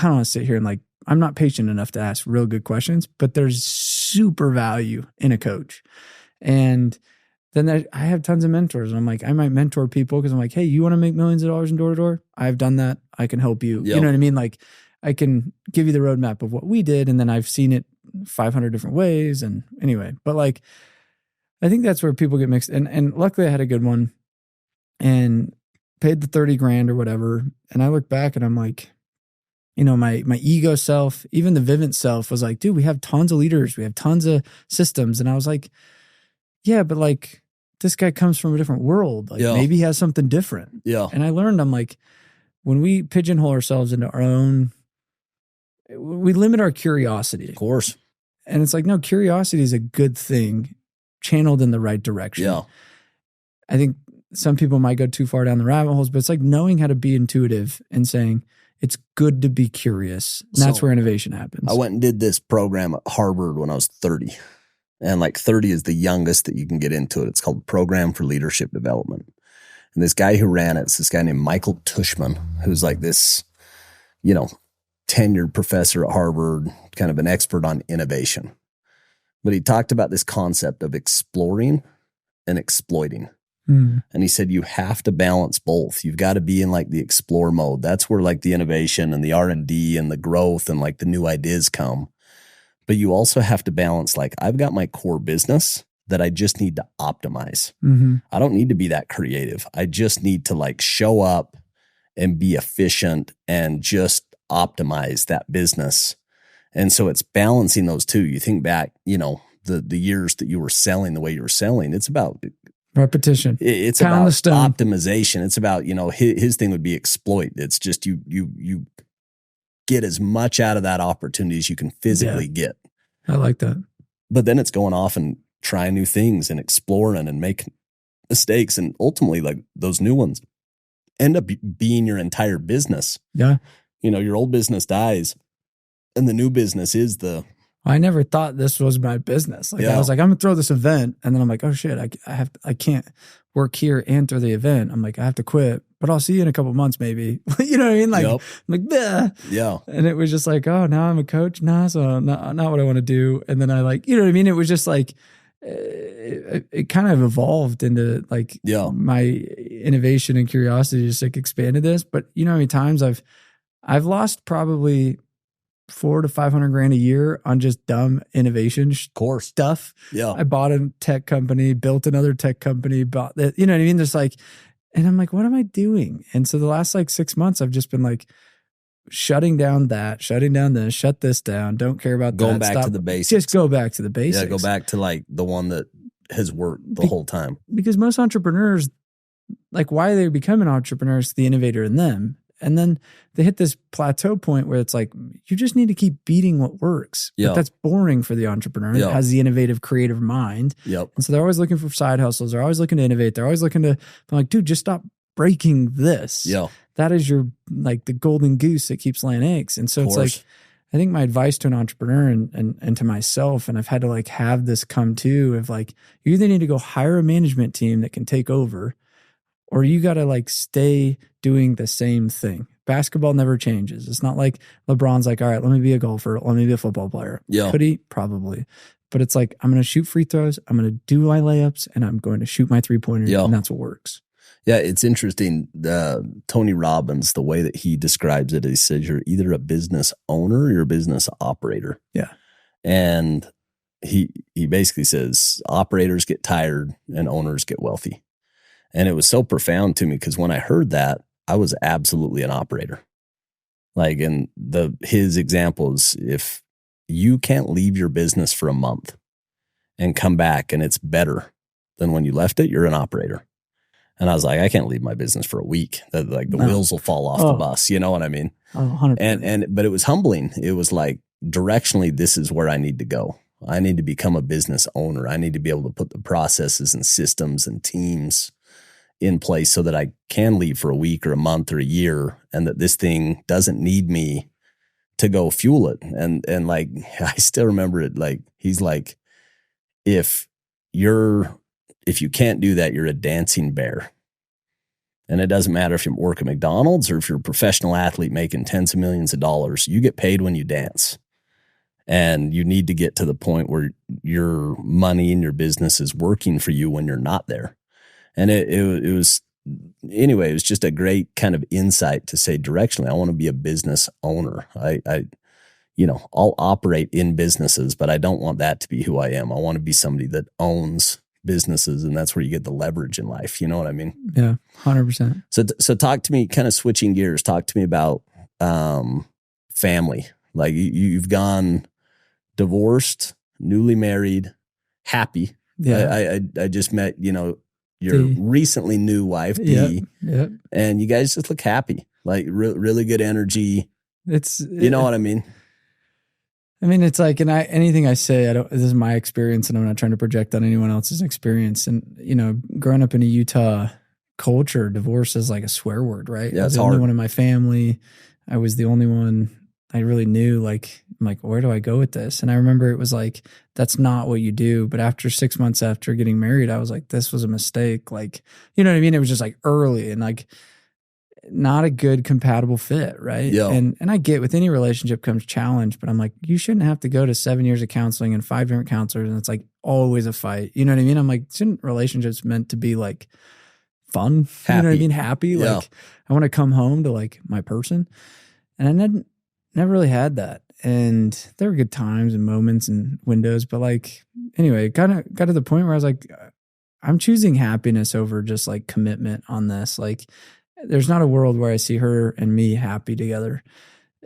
want to sit here and like, I'm not patient enough to ask real good questions, but there's super value in a coach. And then I have tons of mentors. And I'm like, I might mentor people because I'm like, hey, you want to make millions of dollars in door to door? I've done that. I can help you. You know what I mean? Like I can give you the roadmap of what we did. And then I've seen it 500 different ways. And anyway, but like, I think that's where people get mixed. And luckily I had a good one and paid the 30 grand or whatever. And I look back and I'm like, my ego self, even the Vivint self was like, dude, we have tons of leaders. We have tons of systems. And I was like, yeah, but like this guy comes from a different world. Like maybe he has something different. Yeah. And I learned, I'm like, when we pigeonhole ourselves into our own, we limit our curiosity. Of course. And it's like, no, curiosity is a good thing channeled in the right direction. Yeah. I think some people might go too far down the rabbit holes, but it's like knowing how to be intuitive and saying it's good to be curious. And that's where innovation happens. I went and did this program at Harvard when I was 30. And like 30 is the youngest that you can get into it. It's called Program for Leadership Development. And this guy who ran it's this guy named Michael Tushman, who's like this, tenured professor at Harvard, kind of an expert on innovation. But he talked about this concept of exploring and exploiting. And he said, you have to balance both. You've got to be in like the explore mode. That's where like the innovation and the R&D and the growth and like the new ideas come. But you also have to balance, like, I've got my core business that I just need to optimize. I don't need to be that creative. I just need to like show up and be efficient and just optimize that business. And so it's balancing those two. You think back, the years that you were selling the way you were selling, it's about repetition. It's about optimization. It's about, his thing would be exploit. It's just you get as much out of that opportunity as you can physically get. I like that. But then it's going off and trying new things and exploring and making mistakes. And ultimately, like those new ones end up being your entire business. Yeah. Your old business dies and the new business is I never thought this was my business. Like I was like, I'm gonna throw this event. And then I'm like, oh shit, I can't work here and throw the event. I'm like, I have to quit, but I'll see you in a couple of months, maybe. You know what I mean? Like, I'm like, bleh. Yeah. And it was just like, oh, now I'm a coach. Nah, so not what I want to do. And then I like, you know what I mean? It was just like, it kind of evolved into like my innovation and curiosity just like expanded this. But you know how many times I've lost probably 400 to 500 grand a year on just dumb innovation stuff. Yeah. I bought a tech company, built another tech company, bought that, you know what I mean? Just like, and I'm like, what am I doing? And so the last like 6 months, I've just been like shutting down this, shut this down. Don't care about going that. back to the basics. Just go back to the basics. Yeah. Go back to like the one that has worked the whole time. Because most entrepreneurs, like why they become an entrepreneur is the innovator in them. And then they hit this plateau point where it's like, you just need to keep beating what works. Yeah. But that's boring for the entrepreneur that has the innovative, creative mind. Yep. And so they're always looking for side hustles. They're always looking to innovate. They're always looking to, I'm like, dude, just stop breaking this. Yeah. That is your, like the golden goose that keeps laying eggs. And so it's like, I think my advice to an entrepreneur and to myself, and I've had to like have this come to of like, you either need to go hire a management team that can take over, or you got to like stay doing the same thing. Basketball never changes. It's not like LeBron's like, all right, let me be a golfer. Let me be a football player. Yeah. Could he? Probably. But it's like, I'm going to shoot free throws. I'm going to do my layups and I'm going to shoot my 3-pointers. Yeah. And that's what works. Yeah. It's interesting. Tony Robbins, the way that he describes it, he says you're either a business owner or you're a business operator. Yeah. And he basically says operators get tired and owners get wealthy. And it was so profound to me because when I heard that, I was absolutely an operator. Like, and his example is if you can't leave your business for a month and come back and it's better than when you left it, you're an operator. And I was like, I can't leave my business for a week. That like the wheels will fall off the bus. You know what I mean? 100%. But it was humbling. It was like directionally, this is where I need to go. I need to become a business owner. I need to be able to put the processes and systems and teams in place so that I can leave for a week or a month or a year, and that this thing doesn't need me to go fuel it. And like, I still remember it. Like, he's like, if you can't do that, you're a dancing bear. And it doesn't matter if you work at McDonald's or if you're a professional athlete making tens of millions of dollars, you get paid when you dance. And you need to get to the point where your money and your business is working for you when you're not there. And it was, anyway, it was just a great kind of insight to say directionally, I want to be a business owner. I'll operate in businesses, but I don't want that to be who I am. I want to be somebody that owns businesses, and that's where you get the leverage in life. You know what I mean? Yeah, 100%. So talk to me, kind of switching gears, talk to me about family. Like you've gone divorced, newly married, happy. Yeah. I just met, your recently new wife, Dee, and you guys just look happy, like really good energy. You know what I mean? I mean, it's like, and anything I say, this is my experience and I'm not trying to project on anyone else's experience. And, growing up in a Utah culture, divorce is like a swear word, right? Yeah, I was the only one in my family. I was the only one I really knew, like, I'm like, where do I go with this? And I remember it was like, that's not what you do. But after 6 months after getting married, I was like, this was a mistake. Like, you know what I mean? It was just like early and like not a good compatible fit. Right. Yeah. And I get with any relationship comes challenge, but I'm like, you shouldn't have to go to 7 years of counseling and 5 different counselors. And it's like always a fight. You know what I mean? I'm like, shouldn't relationships meant to be like fun? Happy. You know what I mean? Happy. Yeah. Like I want to come home to like my person. And I never really had that. And there were good times and moments and windows, but like, anyway, got to the point where I was like, I'm choosing happiness over just like commitment on this. Like there's not a world where I see her and me happy together.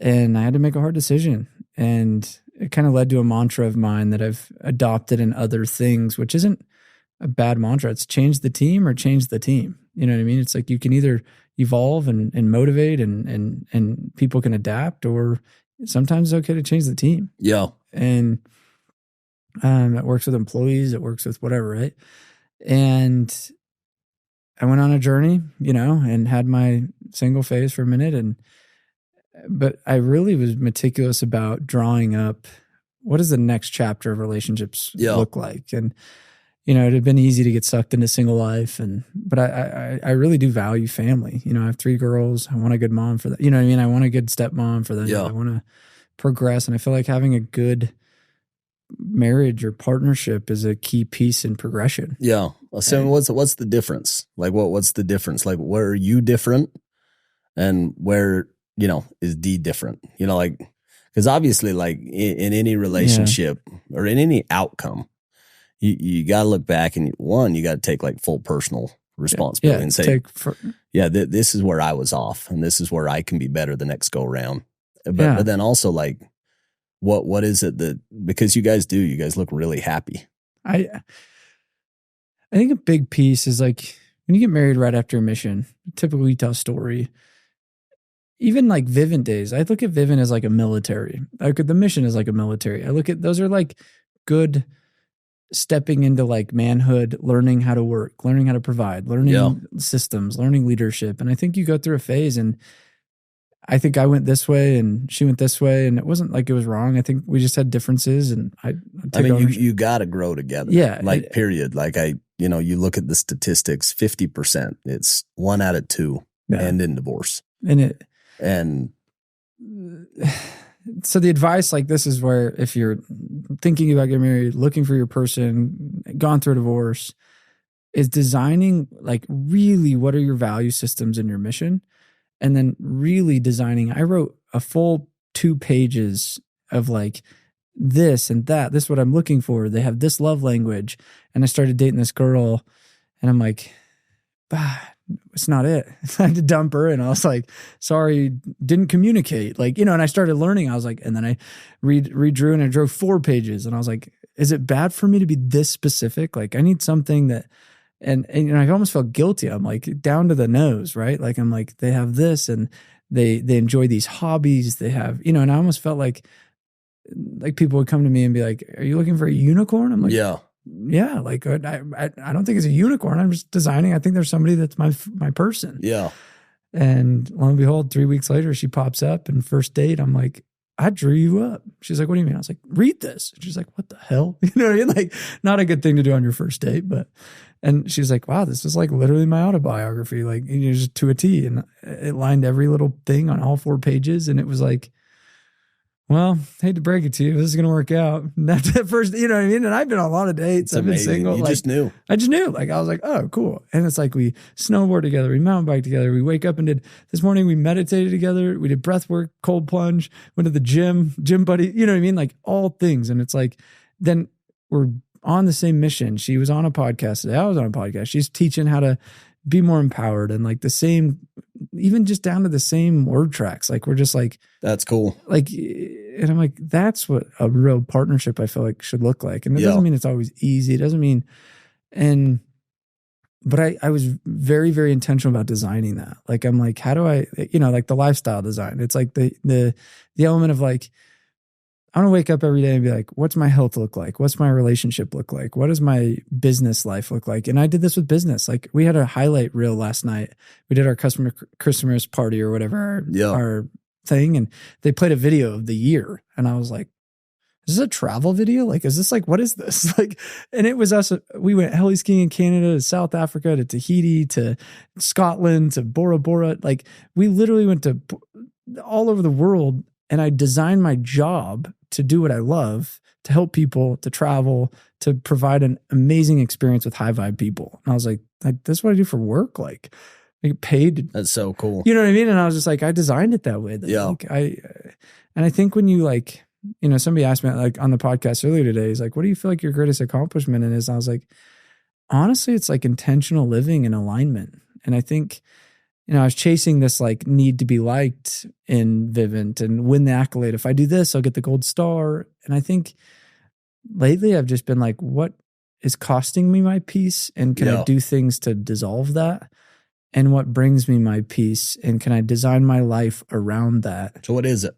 And I had to make a hard decision. And it kind of led to a mantra of mine that I've adopted in other things, which isn't a bad mantra. It's change the team or change the team. You know what I mean? It's like you can either evolve and motivate and people can adapt, or sometimes it's okay to change the team. Yeah. And it works with employees, it works with whatever, right? And I went on a journey, and had my single phase for a minute. But I really was meticulous about drawing up what does the next chapter of relationships look like. And, it had been easy to get sucked into single life. But I really do value family. I have 3 girls. I want a good mom for that. You know what I mean? I want a good stepmom for them. Yeah. I want to progress. And I feel like having a good marriage or partnership is a key piece in progression. Yeah. So what's the difference? Like what's the difference? Like where are you different and where, is Dee different? Like, Because obviously, like in any relationship or in any outcome, you got to look back and you got to take like full personal responsibility and say, this is where I was off and this is where I can be better the next go around. But then also like, what is it that, because you guys look really happy. I think a big piece is like when you get married right after a mission, typically you tell a story. Even like Vivint days, I look at Vivint as like a military. I look at the mission as like a military. I look at those are like good stepping into like manhood, learning how to work, learning how to provide, learning systems, learning leadership. And I think you go through a phase, and I think I went this way and she went this way, and it wasn't like it was wrong. I think we just had differences, and I mean, you got to grow together. Yeah. Like period. Like you look at the statistics, 50%, it's 1 out of 2 end in divorce. And so the advice, like this is where if you're thinking about getting married, looking for your person, gone through a divorce, is designing like really what are your value systems in your mission, and then really designing. I wrote a full 2 pages of like this and that. This is what I'm looking for. They have this love language, and I started dating this girl, and I'm like, it's not it. I had to dump her, and I was like, sorry, didn't communicate. Like, and I started learning. I was like, and then I redrew, and I drew 4 pages, and I was like, is it bad for me to be this specific? Like, I need something that, and I almost felt guilty. I'm like down to the nose, right? Like, I'm like, they have this, and they enjoy these hobbies. They have, and I almost felt like people would come to me and be like, are you looking for a unicorn? I'm like, yeah, like I don't think it's a unicorn. I'm just designing. I think there's somebody that's my person. Yeah. And lo and behold, 3 weeks later, she pops up, and first date, I'm like, I drew you up. She's like, what do you mean? I was like, read this. She's like, what the hell? You know what I mean? Like, not a good thing to do on your first date, and she's like, wow, this is like literally my autobiography, like just to a T. And it lined every little thing on all 4 pages. And it was like, well, hate to break it to you, this is going to work out. That's at first, you know what I mean? And I've been on a lot of dates. I've been single. You just knew. I just knew. Like, I was like, oh, cool. And it's like we snowboard together, we mountain bike together, we wake up and this morning we meditated together, we did breath work, cold plunge, went to the gym buddy, you know what I mean? Like all things. And it's like, then we're on the same mission. She was on a podcast today. I was on a podcast. She's teaching how to be more empowered, and like the same, even just down to the same word tracks. Like we're just like, that's cool. Like, and I'm like, that's what a real partnership I feel like should look like. And it doesn't mean it's always easy. It doesn't mean, but I was very, very intentional about designing that. Like, I'm like, how do I, like the lifestyle design, it's like the element of like, I want to wake up every day and be like, what's my health look like? What's my relationship look like? What does my business life look like? And I did this with business. Like we had a highlight reel last night. We did our Christmas party or whatever, our thing. And they played a video of the year. And I was like, is this a travel video? Like, is this like, what is this? Like, and it was us. We went heli skiing in Canada, to South Africa, to Tahiti, to Scotland, to Bora Bora. Like we literally went to all over the world. And I designed my job to do what I love, to help people, to travel, to provide an amazing experience with high vibe people. And I was like, this is what I do for work. Like I get paid. That's so cool. You know what I mean? And I was just like, I designed it that way. Like, and I think when you like, somebody asked me like on the podcast earlier today, he's like, what do you feel like your greatest accomplishment is? And I was like, honestly, it's like intentional living and alignment. And I think, I was chasing this like need to be liked in Vivint and win the accolade. If I do this, I'll get the gold star. And I think lately I've just been like, what is costing me my peace? And can I do things to dissolve that? And what brings me my peace? And can I design my life around that? So what is it?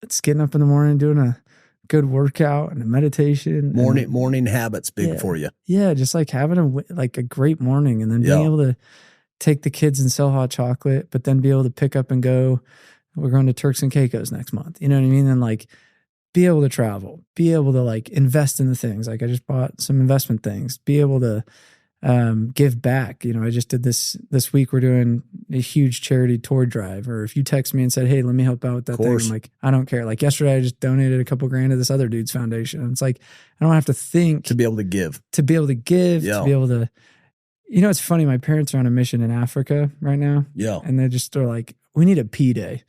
It's getting up in the morning, doing a good workout and a meditation. Morning habits big for you. Yeah. Just like having a great morning, and then being able to take the kids and sell hot chocolate, but then be able to pick up and go, we're going to Turks and Caicos next month. You know what I mean? And like be able to travel, be able to like invest in the things. Like I just bought some investment things, be able to give back. I just did this week. We're doing a huge charity toy drive. Or if you text me and said, hey, let me help out with that thing, I'm like, I don't care. Like yesterday, I just donated a couple grand to this other dude's foundation. And it's like, I don't have to think to be able to give, to be able to, it's funny. My parents are on a mission in Africa right now. Yeah. And they're like, we need a pee day.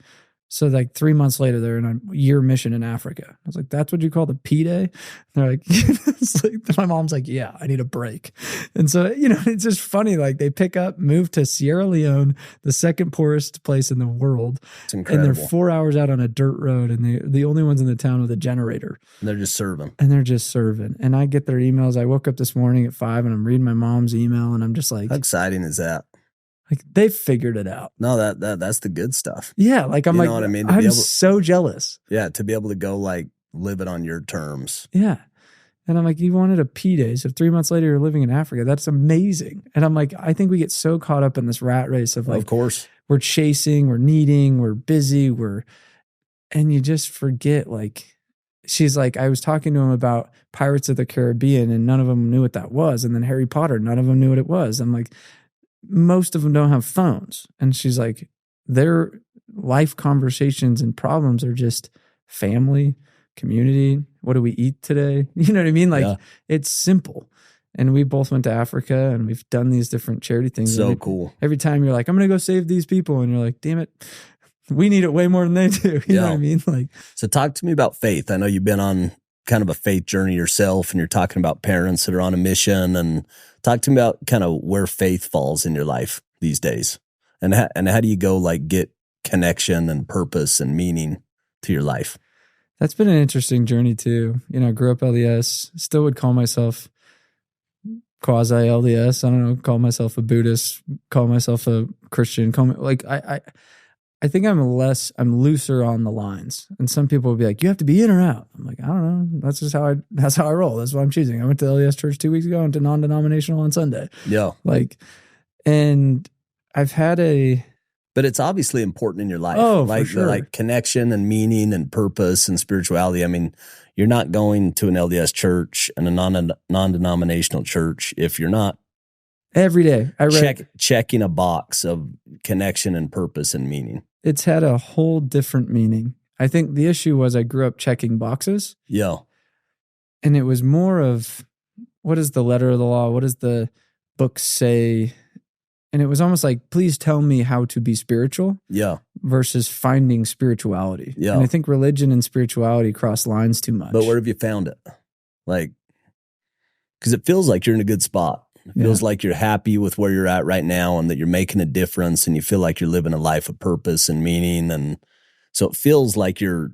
So like 3 months later, they're in a year mission in Africa. I was like, that's what you call the P-Day? They're like, it's like, my mom's like, yeah, I need a break. And so, it's just funny. Like they pick up, move to Sierra Leone, the second poorest place in the world. It's incredible. And they're 4 hours out on a dirt road, and they're the only ones in the town with a generator. And they're just serving. And I get their emails. I woke up this morning at 5 and I'm reading my mom's email, and I'm just like, how exciting is that? Like they've figured it out. No, that's the good stuff. Yeah. Like I'm know what I mean? I'm so jealous. Yeah. To be able to go like live it on your terms. Yeah. And I'm like, you wanted a P-Day. So 3 months later, you're living in Africa. That's amazing. And I'm like, I think we get so caught up in this rat race of like, of course, we're chasing, we're needing, we're busy, and you just forget. Like, she's like, I was talking to him about Pirates of the Caribbean, and none of them knew what that was. And then Harry Potter, none of them knew what it was. I'm like, most of them don't have phones. And she's like, their life conversations and problems are just family, community. What do we eat today? You know what I mean? Like It's simple. And we both went to Africa, and we've done these different charity things. So cool. Every time you're like, I'm going to go save these people. And you're like, damn it, we need it way more than they do. You know what I mean? Like, so talk to me about faith. I know you've been on kind of a faith journey yourself, and you're talking about parents that are on a mission, and talk to me about kind of where faith falls in your life these days, and how do you go like get connection and purpose and meaning to your life? That's been an interesting journey too. I grew up LDS, still would call myself quasi LDS. I don't know, call myself a Buddhist, call myself a Christian, I think I'm looser on the lines. And some people will be like, you have to be in or out. I'm like, I don't know. That's how I roll. That's what I'm choosing. I went to the LDS church 2 weeks ago and to non-denominational on Sunday. Yeah. And I've had but it's obviously important in your life. Oh, for sure. Like connection and meaning and purpose and spirituality. I mean, you're not going to an LDS church and a non-denominational church if you're not every day checking a box of connection and purpose and meaning. It's had a whole different meaning. I think the issue was I grew up checking boxes. Yeah. And it was more of, what is the letter of the law? What does the book say? And it was almost like, please tell me how to be spiritual. Yeah. Versus finding spirituality. Yeah. And I think religion and spirituality cross lines too much. But where have you found it? Like, because it feels like you're in a good spot. It feels like you're happy with where you're at right now, and that you're making a difference, and you feel like you're living a life of purpose and meaning. And so it feels like you're,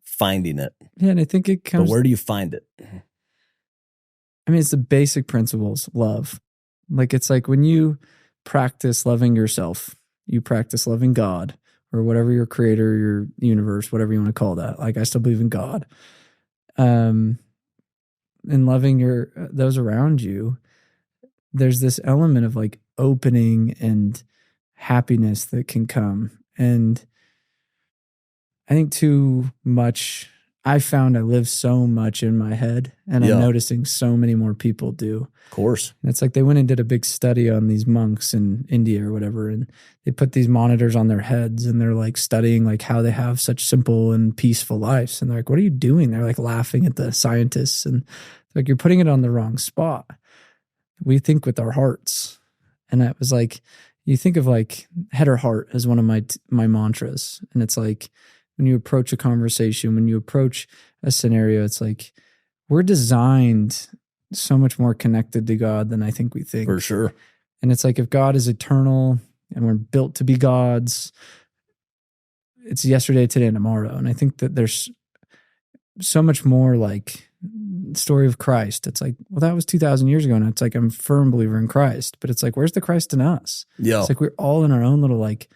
finding it. Yeah. And I think it comes. But where do you find it? I mean, it's the basic principles, love. Like, it's like when you practice loving yourself, you practice loving God, or whatever your creator, your universe, whatever you want to call that. Like, I still believe in God. And loving those around you, there's this element of like opening and happiness that can come. And I think too much, I found I live so much in my head, and I'm noticing so many more people do. Of course. And it's like they went and did a big study on these monks in India or whatever, and they put these monitors on their heads, and they're like studying like how they have such simple and peaceful lives. And they're like, what are you doing? They're like laughing at the scientists, and like, you're putting it on the wrong spot. We think with our hearts. And that was like, you think of like head or heart as one of my mantras. And it's like, when you approach a conversation, when you approach a scenario, it's like, we're designed so much more connected to God than I think we think. For sure. And it's like, if God is eternal and we're built to be gods, it's yesterday, today, and tomorrow. And I think that there's so much more like story of Christ. It's like, well, that was 2,000 years ago. And it's like, I'm a firm believer in Christ, but it's like, where's the Christ in us? Yeah. It's like, we're all in our own little like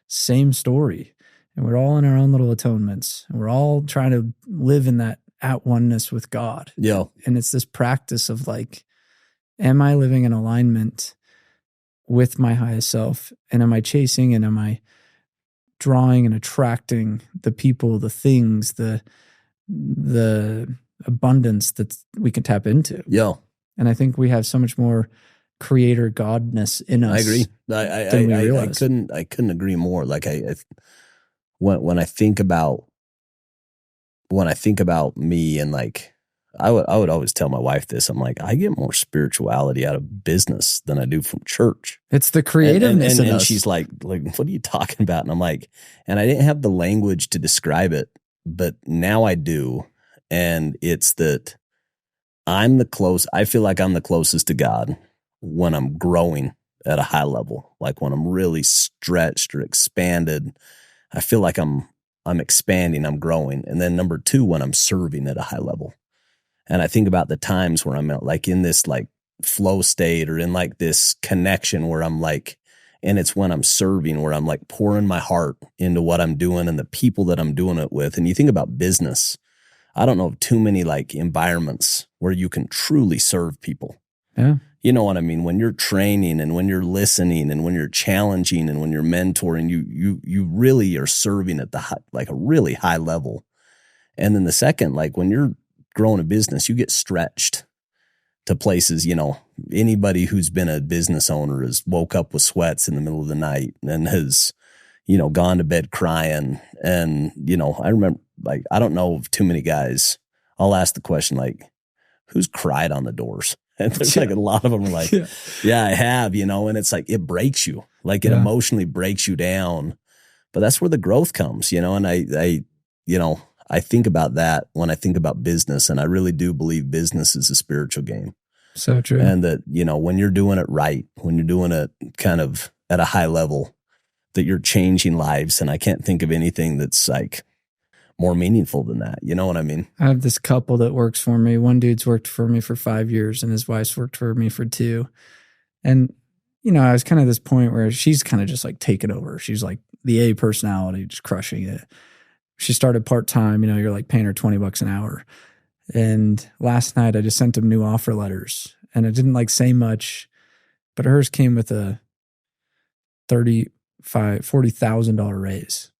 same story, and we're all in our own little atonements, and we're all trying to live in that at oneness with God. Yeah. And it's this practice of like, am I living in alignment with my highest self? And am I chasing, and am I drawing and attracting the people, the things, the abundance that we can tap into? Yeah. And I think we have so much more creator godness in us. I agree. I couldn't agree more. Like when I think about me, and like, I would always tell my wife this. I'm like, I get more spirituality out of business than I do from church. It's the creativeness in and us. she's like, what are you talking about? And I'm like, and I didn't have the language to describe it, but now I do. And it's that I feel like I'm the closest to God when I'm growing at a high level. Like when I'm really stretched or expanded, I feel like I'm expanding, I'm growing. And then number two, when I'm serving at a high level. And I think about the times where I'm like in this like flow state or in like this connection where I'm like, and it's when I'm serving where I'm like pouring my heart into what I'm doing and the people that I'm doing it with. And you think about business, I don't know of too many like environments where you can truly serve people. Yeah. You know what I mean? When you're training and when you're listening and when you're challenging and when you're mentoring, you really are serving at like a really high level. And then the second, like when you're growing a business, you get stretched to places, anybody who's been a business owner has woke up with sweats in the middle of the night and has, gone to bed crying. And, I remember like, I don't know of too many guys. I'll ask the question, like, who's cried on the doors? And there's like a lot of them are like, yeah, I have, and it's like, it breaks you, like it emotionally breaks you down, but that's where the growth comes, and I think about that when I think about business, and I really do believe business is a spiritual game. So true. And that, when you're doing it right, when you're doing it kind of at a high level, that you're changing lives. And I can't think of anything that's like more meaningful than that. You know what I mean? I have this couple that works for me. One dude's worked for me for 5 years and his wife's worked for me for 2. And, I was kind of this point where she's kind of just like taken over. She's like the A personality, just crushing it. She started part-time, you're like paying her $20 an hour. And last night I just sent them new offer letters and it didn't like say much, but hers came with a $40,000 raise.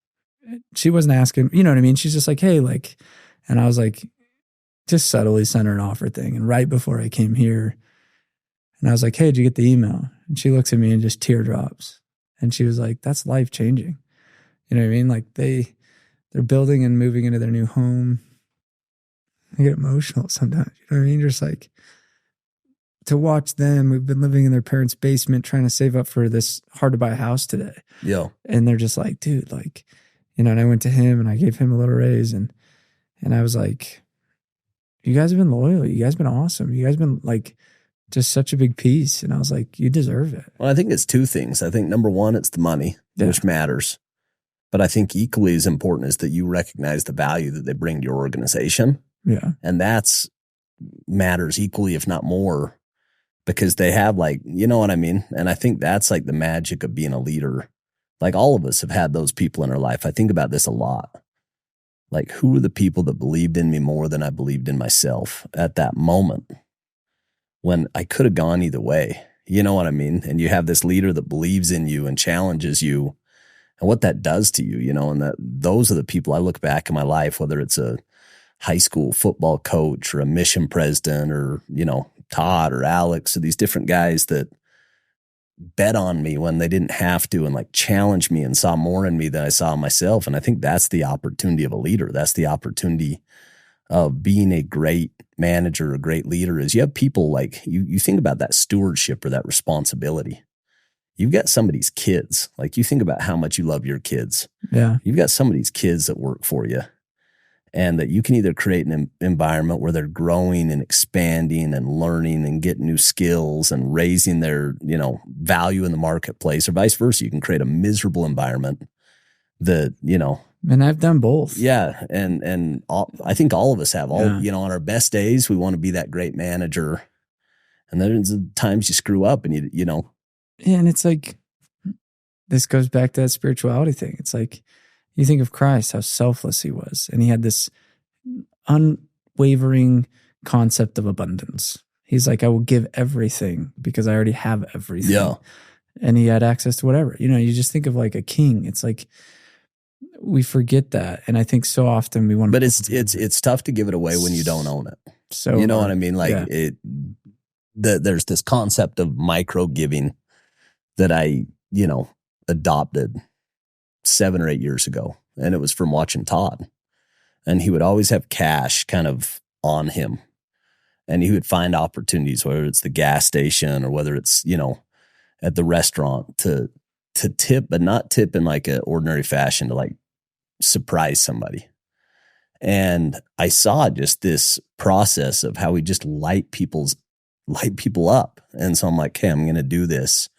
She wasn't asking, you know what I mean? She's just like, hey, like, and I was like, just subtly sent her an offer thing. And right before I came here, and I was like, hey, did you get the email? And she looks at me and just teardrops. And she was like, that's life changing. You know what I mean? Like they're building and moving into their new home. I get emotional sometimes. You know what I mean? Just like to watch them. We've been living in their parents' basement trying to save up for this hard to buy house today. Yeah. And they're just like, dude, like, and I went to him and I gave him a little raise and I was like, you guys have been loyal. You guys have been awesome. You guys have been like just such a big piece. And I was like, you deserve it. Well, I think it's two things. I think number one, it's the money, which matters. But I think equally as important is that you recognize the value that they bring to your organization. Yeah. And that's matters equally, if not more, because they have like, you know what I mean? And I think that's like the magic of being a leader. Like all of us have had those people in our life. I think about this a lot. Like who are the people that believed in me more than I believed in myself at that moment when I could have gone either way? You know what I mean? And you have this leader that believes in you and challenges you and what that does to you, and that those are the people I look back in my life, whether it's a high school football coach or a mission president or, Todd or Alex or these different guys that bet on me when they didn't have to and like challenged me and saw more in me than I saw in myself. And I think that's the opportunity of a leader. That's the opportunity of being a great manager, a great leader, is you have people like you think about that stewardship or that responsibility. You've got somebody's kids. Like you think about how much you love your kids. Yeah. You've got somebody's kids that work for you. And that you can either create an environment where they're growing and expanding and learning and getting new skills and raising their, value in the marketplace, or vice versa. You can create a miserable environment that, And I've done both. Yeah. And I think all of us have on our best days, we want to be that great manager. And then there's times you screw up and you know. Yeah, and it's like, this goes back to that spirituality thing. It's like, you think of Christ, how selfless he was. And he had this unwavering concept of abundance. He's like, I will give everything because I already have everything. Yeah. And he had access to whatever. You just think of like a king. It's like, we forget that. And I think so often we want to. But it's tough to give it away when you don't own it. So you know what I mean? Like there's this concept of micro giving that I, adopted 7 or 8 years ago. And it was from watching Todd. And he would always have cash kind of on him. And he would find opportunities, whether it's the gas station or whether it's, at the restaurant to tip, but not tip in like an ordinary fashion, to like surprise somebody. And I saw just this process of how he just light people up. And so I'm like, hey, I'm going to do this.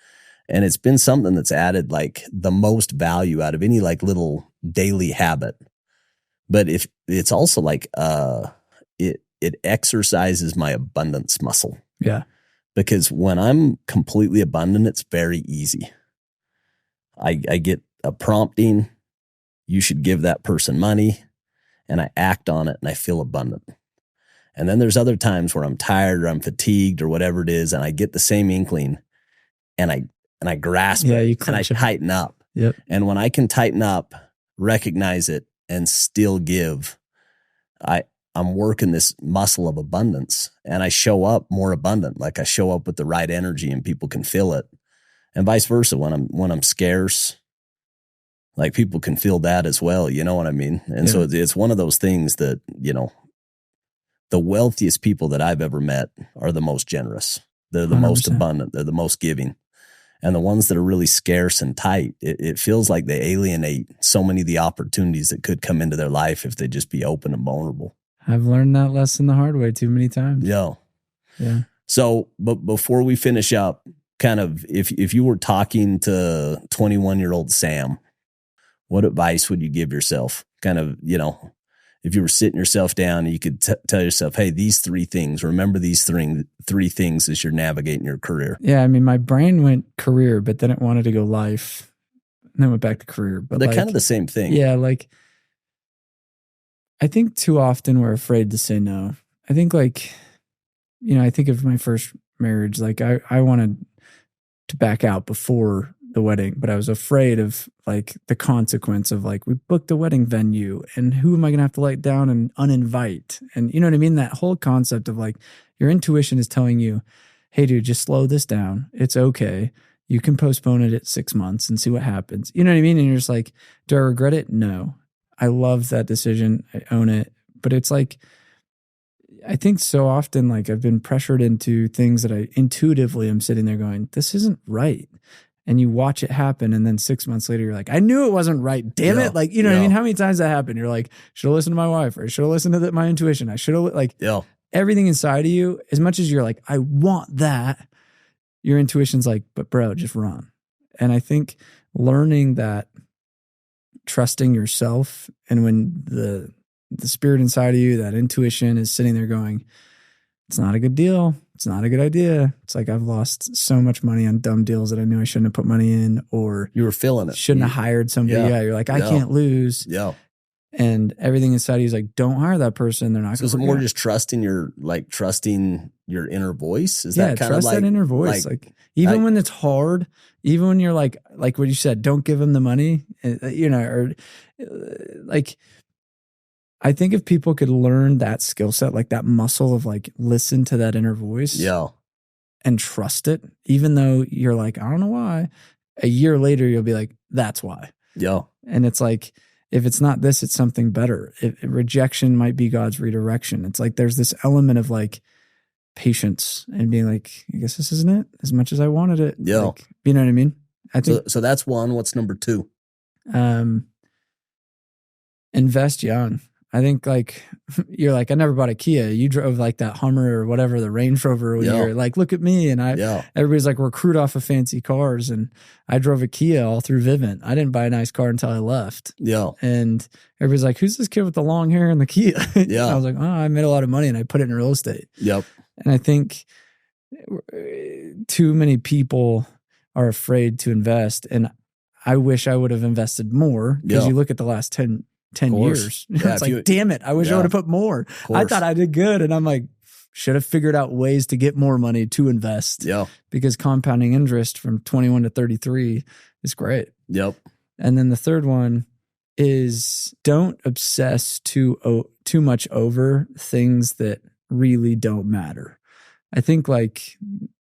And it's been something that's added like the most value out of any like little daily habit. But if it's also like, it exercises my abundance muscle. Yeah. Because when I'm completely abundant, it's very easy. I get a prompting, you should give that person money, and I act on it and I feel abundant. And then there's other times where I'm tired or I'm fatigued or whatever it is, and I get the same inkling and I grasp it and I tighten up. Yep. And when I can tighten up, recognize it, and still give, I'm working this muscle of abundance, and I show up more abundant. Like I show up with the right energy and people can feel it, and vice versa. When I'm scarce, like people can feel that as well. You know what I mean? And so it's one of those things that, the wealthiest people that I've ever met are the most generous. They're the 100%. Most abundant. They're the most giving. And the ones that are really scarce and tight, it feels like they alienate so many of the opportunities that could come into their life if they just be open and vulnerable. I've learned that lesson the hard way too many times. Yeah. So, but before we finish up, kind of, if you were talking to 21-year-old Sam, what advice would you give yourself? Kind of, if you were sitting yourself down and you could tell yourself, hey, these three things, remember these three things as you're navigating your career. Yeah. I mean, my brain went career, but then it wanted to go life and then went back to career. But they're kind of the same thing. Yeah. Like, I think too often we're afraid to say no. I think I think of my first marriage, like I wanted to back out before the wedding, but I was afraid of like the consequence of like, we booked a wedding venue and who am I going to have to let down and uninvite? And you know what I mean? That whole concept of like, your intuition is telling you, hey dude, just slow this down. It's okay. You can postpone it at 6 months and see what happens. You know what I mean? And you're just like, do I regret it? No. I love that decision. I own it. But it's like, I think so often, like I've been pressured into things that I intuitively am sitting there going, this isn't right. And you watch it happen. And then 6 months later, you're like, I knew it wasn't right. Damn it. Like, you know what I mean? How many times that happened? You're like, should have listened to my wife, or I should have listened to my intuition. I should have like everything inside of you, as much as you're like, I want that, your intuition's like, but bro, just run. And I think learning that, trusting yourself, and when the spirit inside of you, that intuition is sitting there going, it's not a good deal. It's not a good idea. It's like, I've lost so much money on dumb deals that I knew I shouldn't have put money in, or you were feeling it. Shouldn't have hired somebody. Yeah. You're like, I can't lose. Yeah. And everything inside of you is like, don't hire that person. They're not. So is it more just trusting your inner voice? Is that kind of like trust that inner voice? Like even when it's hard, even when you're like what you said, don't give them the money, or like, I think if people could learn that skill set, like that muscle of like, listen to that inner voice and trust it, even though you're like, I don't know why, a year later, you'll be like, that's why. Yeah. And it's like, if it's not this, it's something better. Rejection might be God's redirection. It's like, there's this element of like patience and being like, I guess this isn't it as much as I wanted it. Yeah. Like, you know what I mean? I think so that's one. What's number two? Invest young. I think like, you're like, I never bought a Kia. You drove like that Hummer or whatever, the Range Rover, when you're like, look at me. And everybody's like, recruit off of fancy cars. And I drove a Kia all through Vivint. I didn't buy a nice car until I left. Yeah. And everybody's like, who's this kid with the long hair and the Kia? Yeah. I was like, oh, I made a lot of money and I put it in real estate. Yep. And I think too many people are afraid to invest. And I wish I would have invested more, because you look at the last 10 years. Yeah, it's like, damn it, I wish I would have put more. I thought I did good. And I'm like, should have figured out ways to get more money to invest. Yeah. Because compounding interest from 21 to 33 is great. Yep. And then the third one is, don't obsess too much over things that really don't matter. I think like,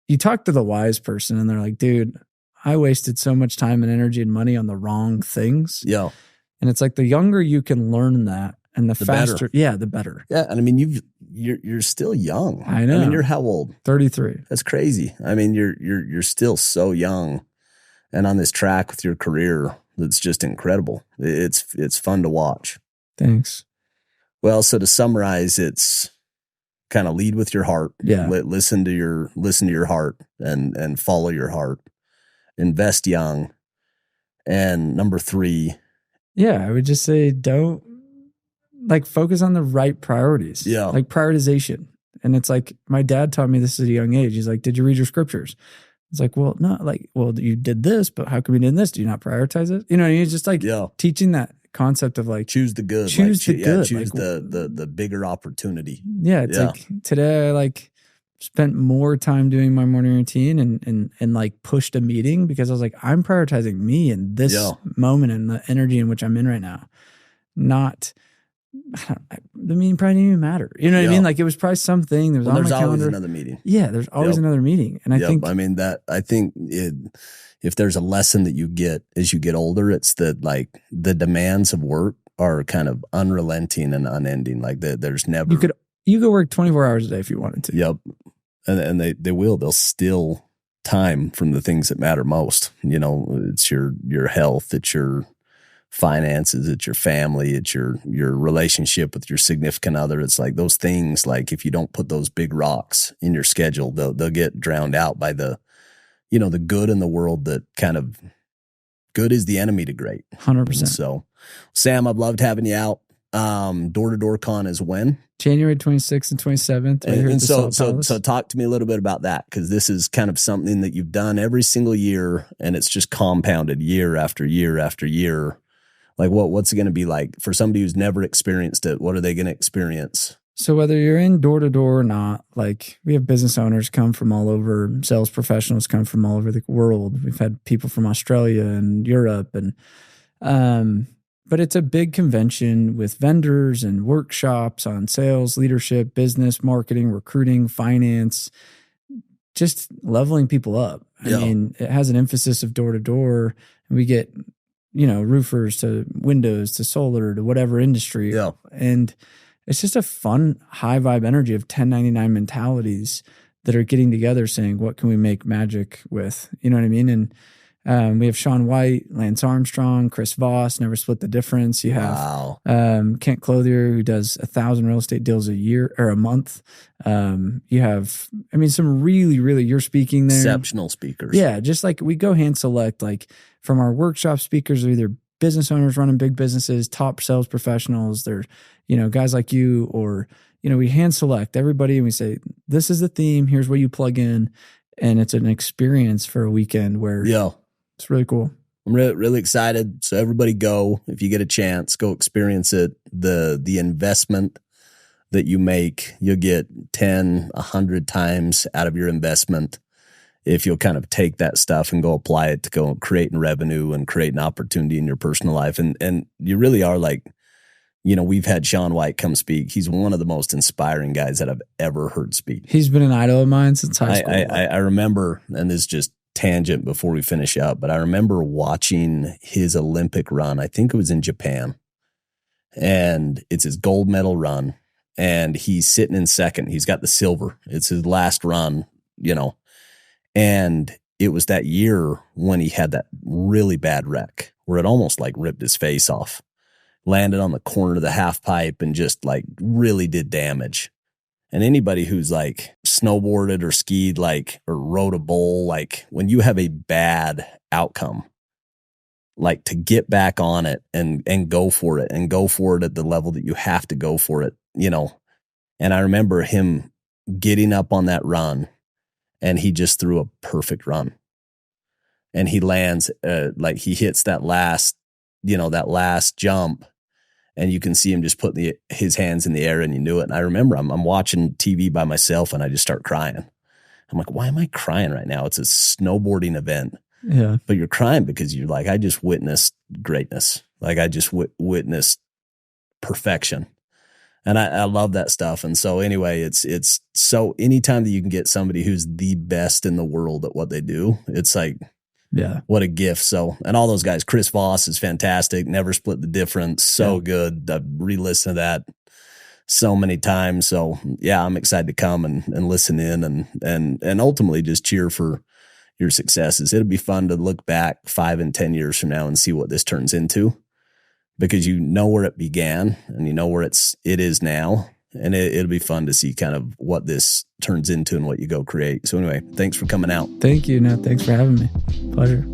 you talk to the wise person and they're like, dude, I wasted so much time and energy and money on the wrong things. Yeah. And it's like, the younger you can learn that And the better. faster, the better. Yeah. And I mean, you're still young. I know. I mean, you're how old? 33. That's crazy. I mean, you're still so young and on this track with your career. That's just incredible. It's fun to watch. Thanks. Well, so to summarize, it's kind of lead with your heart. Yeah. Listen to your heart and follow your heart. Invest young. And number 3. Yeah, I would just say don't focus on the right priorities. Yeah. Like prioritization. And it's like, my dad taught me this at a young age. He's like, did you read your scriptures? It's like, well, no, you did this, but how come you did this? Do you not prioritize it? You know, it's just like teaching that concept of like, choose the good. Choose the good. Choose the bigger opportunity. Yeah. It's like today I spent more time doing my morning routine and like pushed a meeting because I was like, I'm prioritizing me in this moment and the energy in which I'm in right now. Not, the meeting probably didn't even matter. You know what I mean? Like it was probably something that was on my calendar. There's always another meeting. Yeah, there's always another meeting. And I think if there's a lesson that you get as you get older, it's that like the demands of work are kind of unrelenting and unending. Like there's never you could work 24 hours a day if you wanted to. Yep. And they'll steal time from the things that matter most. You know, it's your health, it's your finances, it's your family, it's your relationship with your significant other. It's like those things, like if you don't put those big rocks in your schedule, they'll get drowned out by the good in the world that kind of good is the enemy to great. 100%. So Sam, I've loved having you out. Door-to-door con is when? January 26th and 27th. Right here at the so talk to me a little bit about that, because this is kind of something that you've done every single year and it's just compounded year after year after year. Like what's it going to be like for somebody who's never experienced it? What are they going to experience? So whether you're in door-to-door or not, like we have business owners come from all over, sales professionals come from all over the world. We've had people from Australia and Europe but it's a big convention with vendors and workshops on sales, leadership, business, marketing, recruiting, finance, just leveling people up. I mean, it has an emphasis of door to door, and we get, roofers to windows to solar to whatever industry. Yeah. And it's just a fun, high vibe energy of 1099 mentalities that are getting together saying, what can we make magic with? You know what I mean? And we have Sean White, Lance Armstrong, Chris Voss, Never Split the Difference. You have Kent Clothier, who does 1,000 real estate deals a year or a month. You have, some really, really, you're speaking there. Exceptional speakers. Yeah, just like we go hand select, like from our workshop speakers are either business owners running big businesses, top sales professionals. They're, guys like you, or, we hand select everybody and we say, this is the theme. Here's where you plug in. And it's an experience for a weekend where it's really cool. I'm really, really excited. So everybody go, if you get a chance, go experience it. The investment that you make, you'll get 10, 100 times out of your investment if you'll kind of take that stuff and go apply it to go creating revenue and create an opportunity in your personal life. And you really are like, we've had Sean White come speak. He's one of the most inspiring guys that I've ever heard speak. He's been an idol of mine since high school. I remember, and this is just tangent before we finish up, but I remember watching his Olympic run. I think it was in Japan, and it's his gold medal run, and he's sitting in second. He's got the silver. It's his last run, and it was that year when he had that really bad wreck where it almost like ripped his face off, landed on the corner of the half pipe and just like really did damage. And anybody who's like snowboarded or skied, like, or rode a bowl, like when you have a bad outcome, like to get back on it and go for it and go for it at the level that you have to go for it, And I remember him getting up on that run and he just threw a perfect run. And he lands, like he hits that last jump. And you can see him just put his hands in the air, and you knew it. And I remember I'm watching TV by myself, and I just start crying. I'm like, why am I crying right now? It's a snowboarding event. Yeah. But you're crying because you're like, I just witnessed greatness. Like I just witnessed perfection. And I love that stuff. And so anyway, it's so anytime that you can get somebody who's the best in the world at what they do, it's like Yeah. What a gift. So, and all those guys, Chris Voss is fantastic. Never Split the Difference. So good. I've re-listened to that so many times. So yeah, I'm excited to come and listen in and ultimately just cheer for your successes. It'll be fun to look back 5 and 10 years from now and see what this turns into, because you know where it began and you know where it is now. And it'll be fun to see kind of what this turns into and what you go create. So anyway, thanks for coming out. Thank you. No, thanks for having me. Pleasure.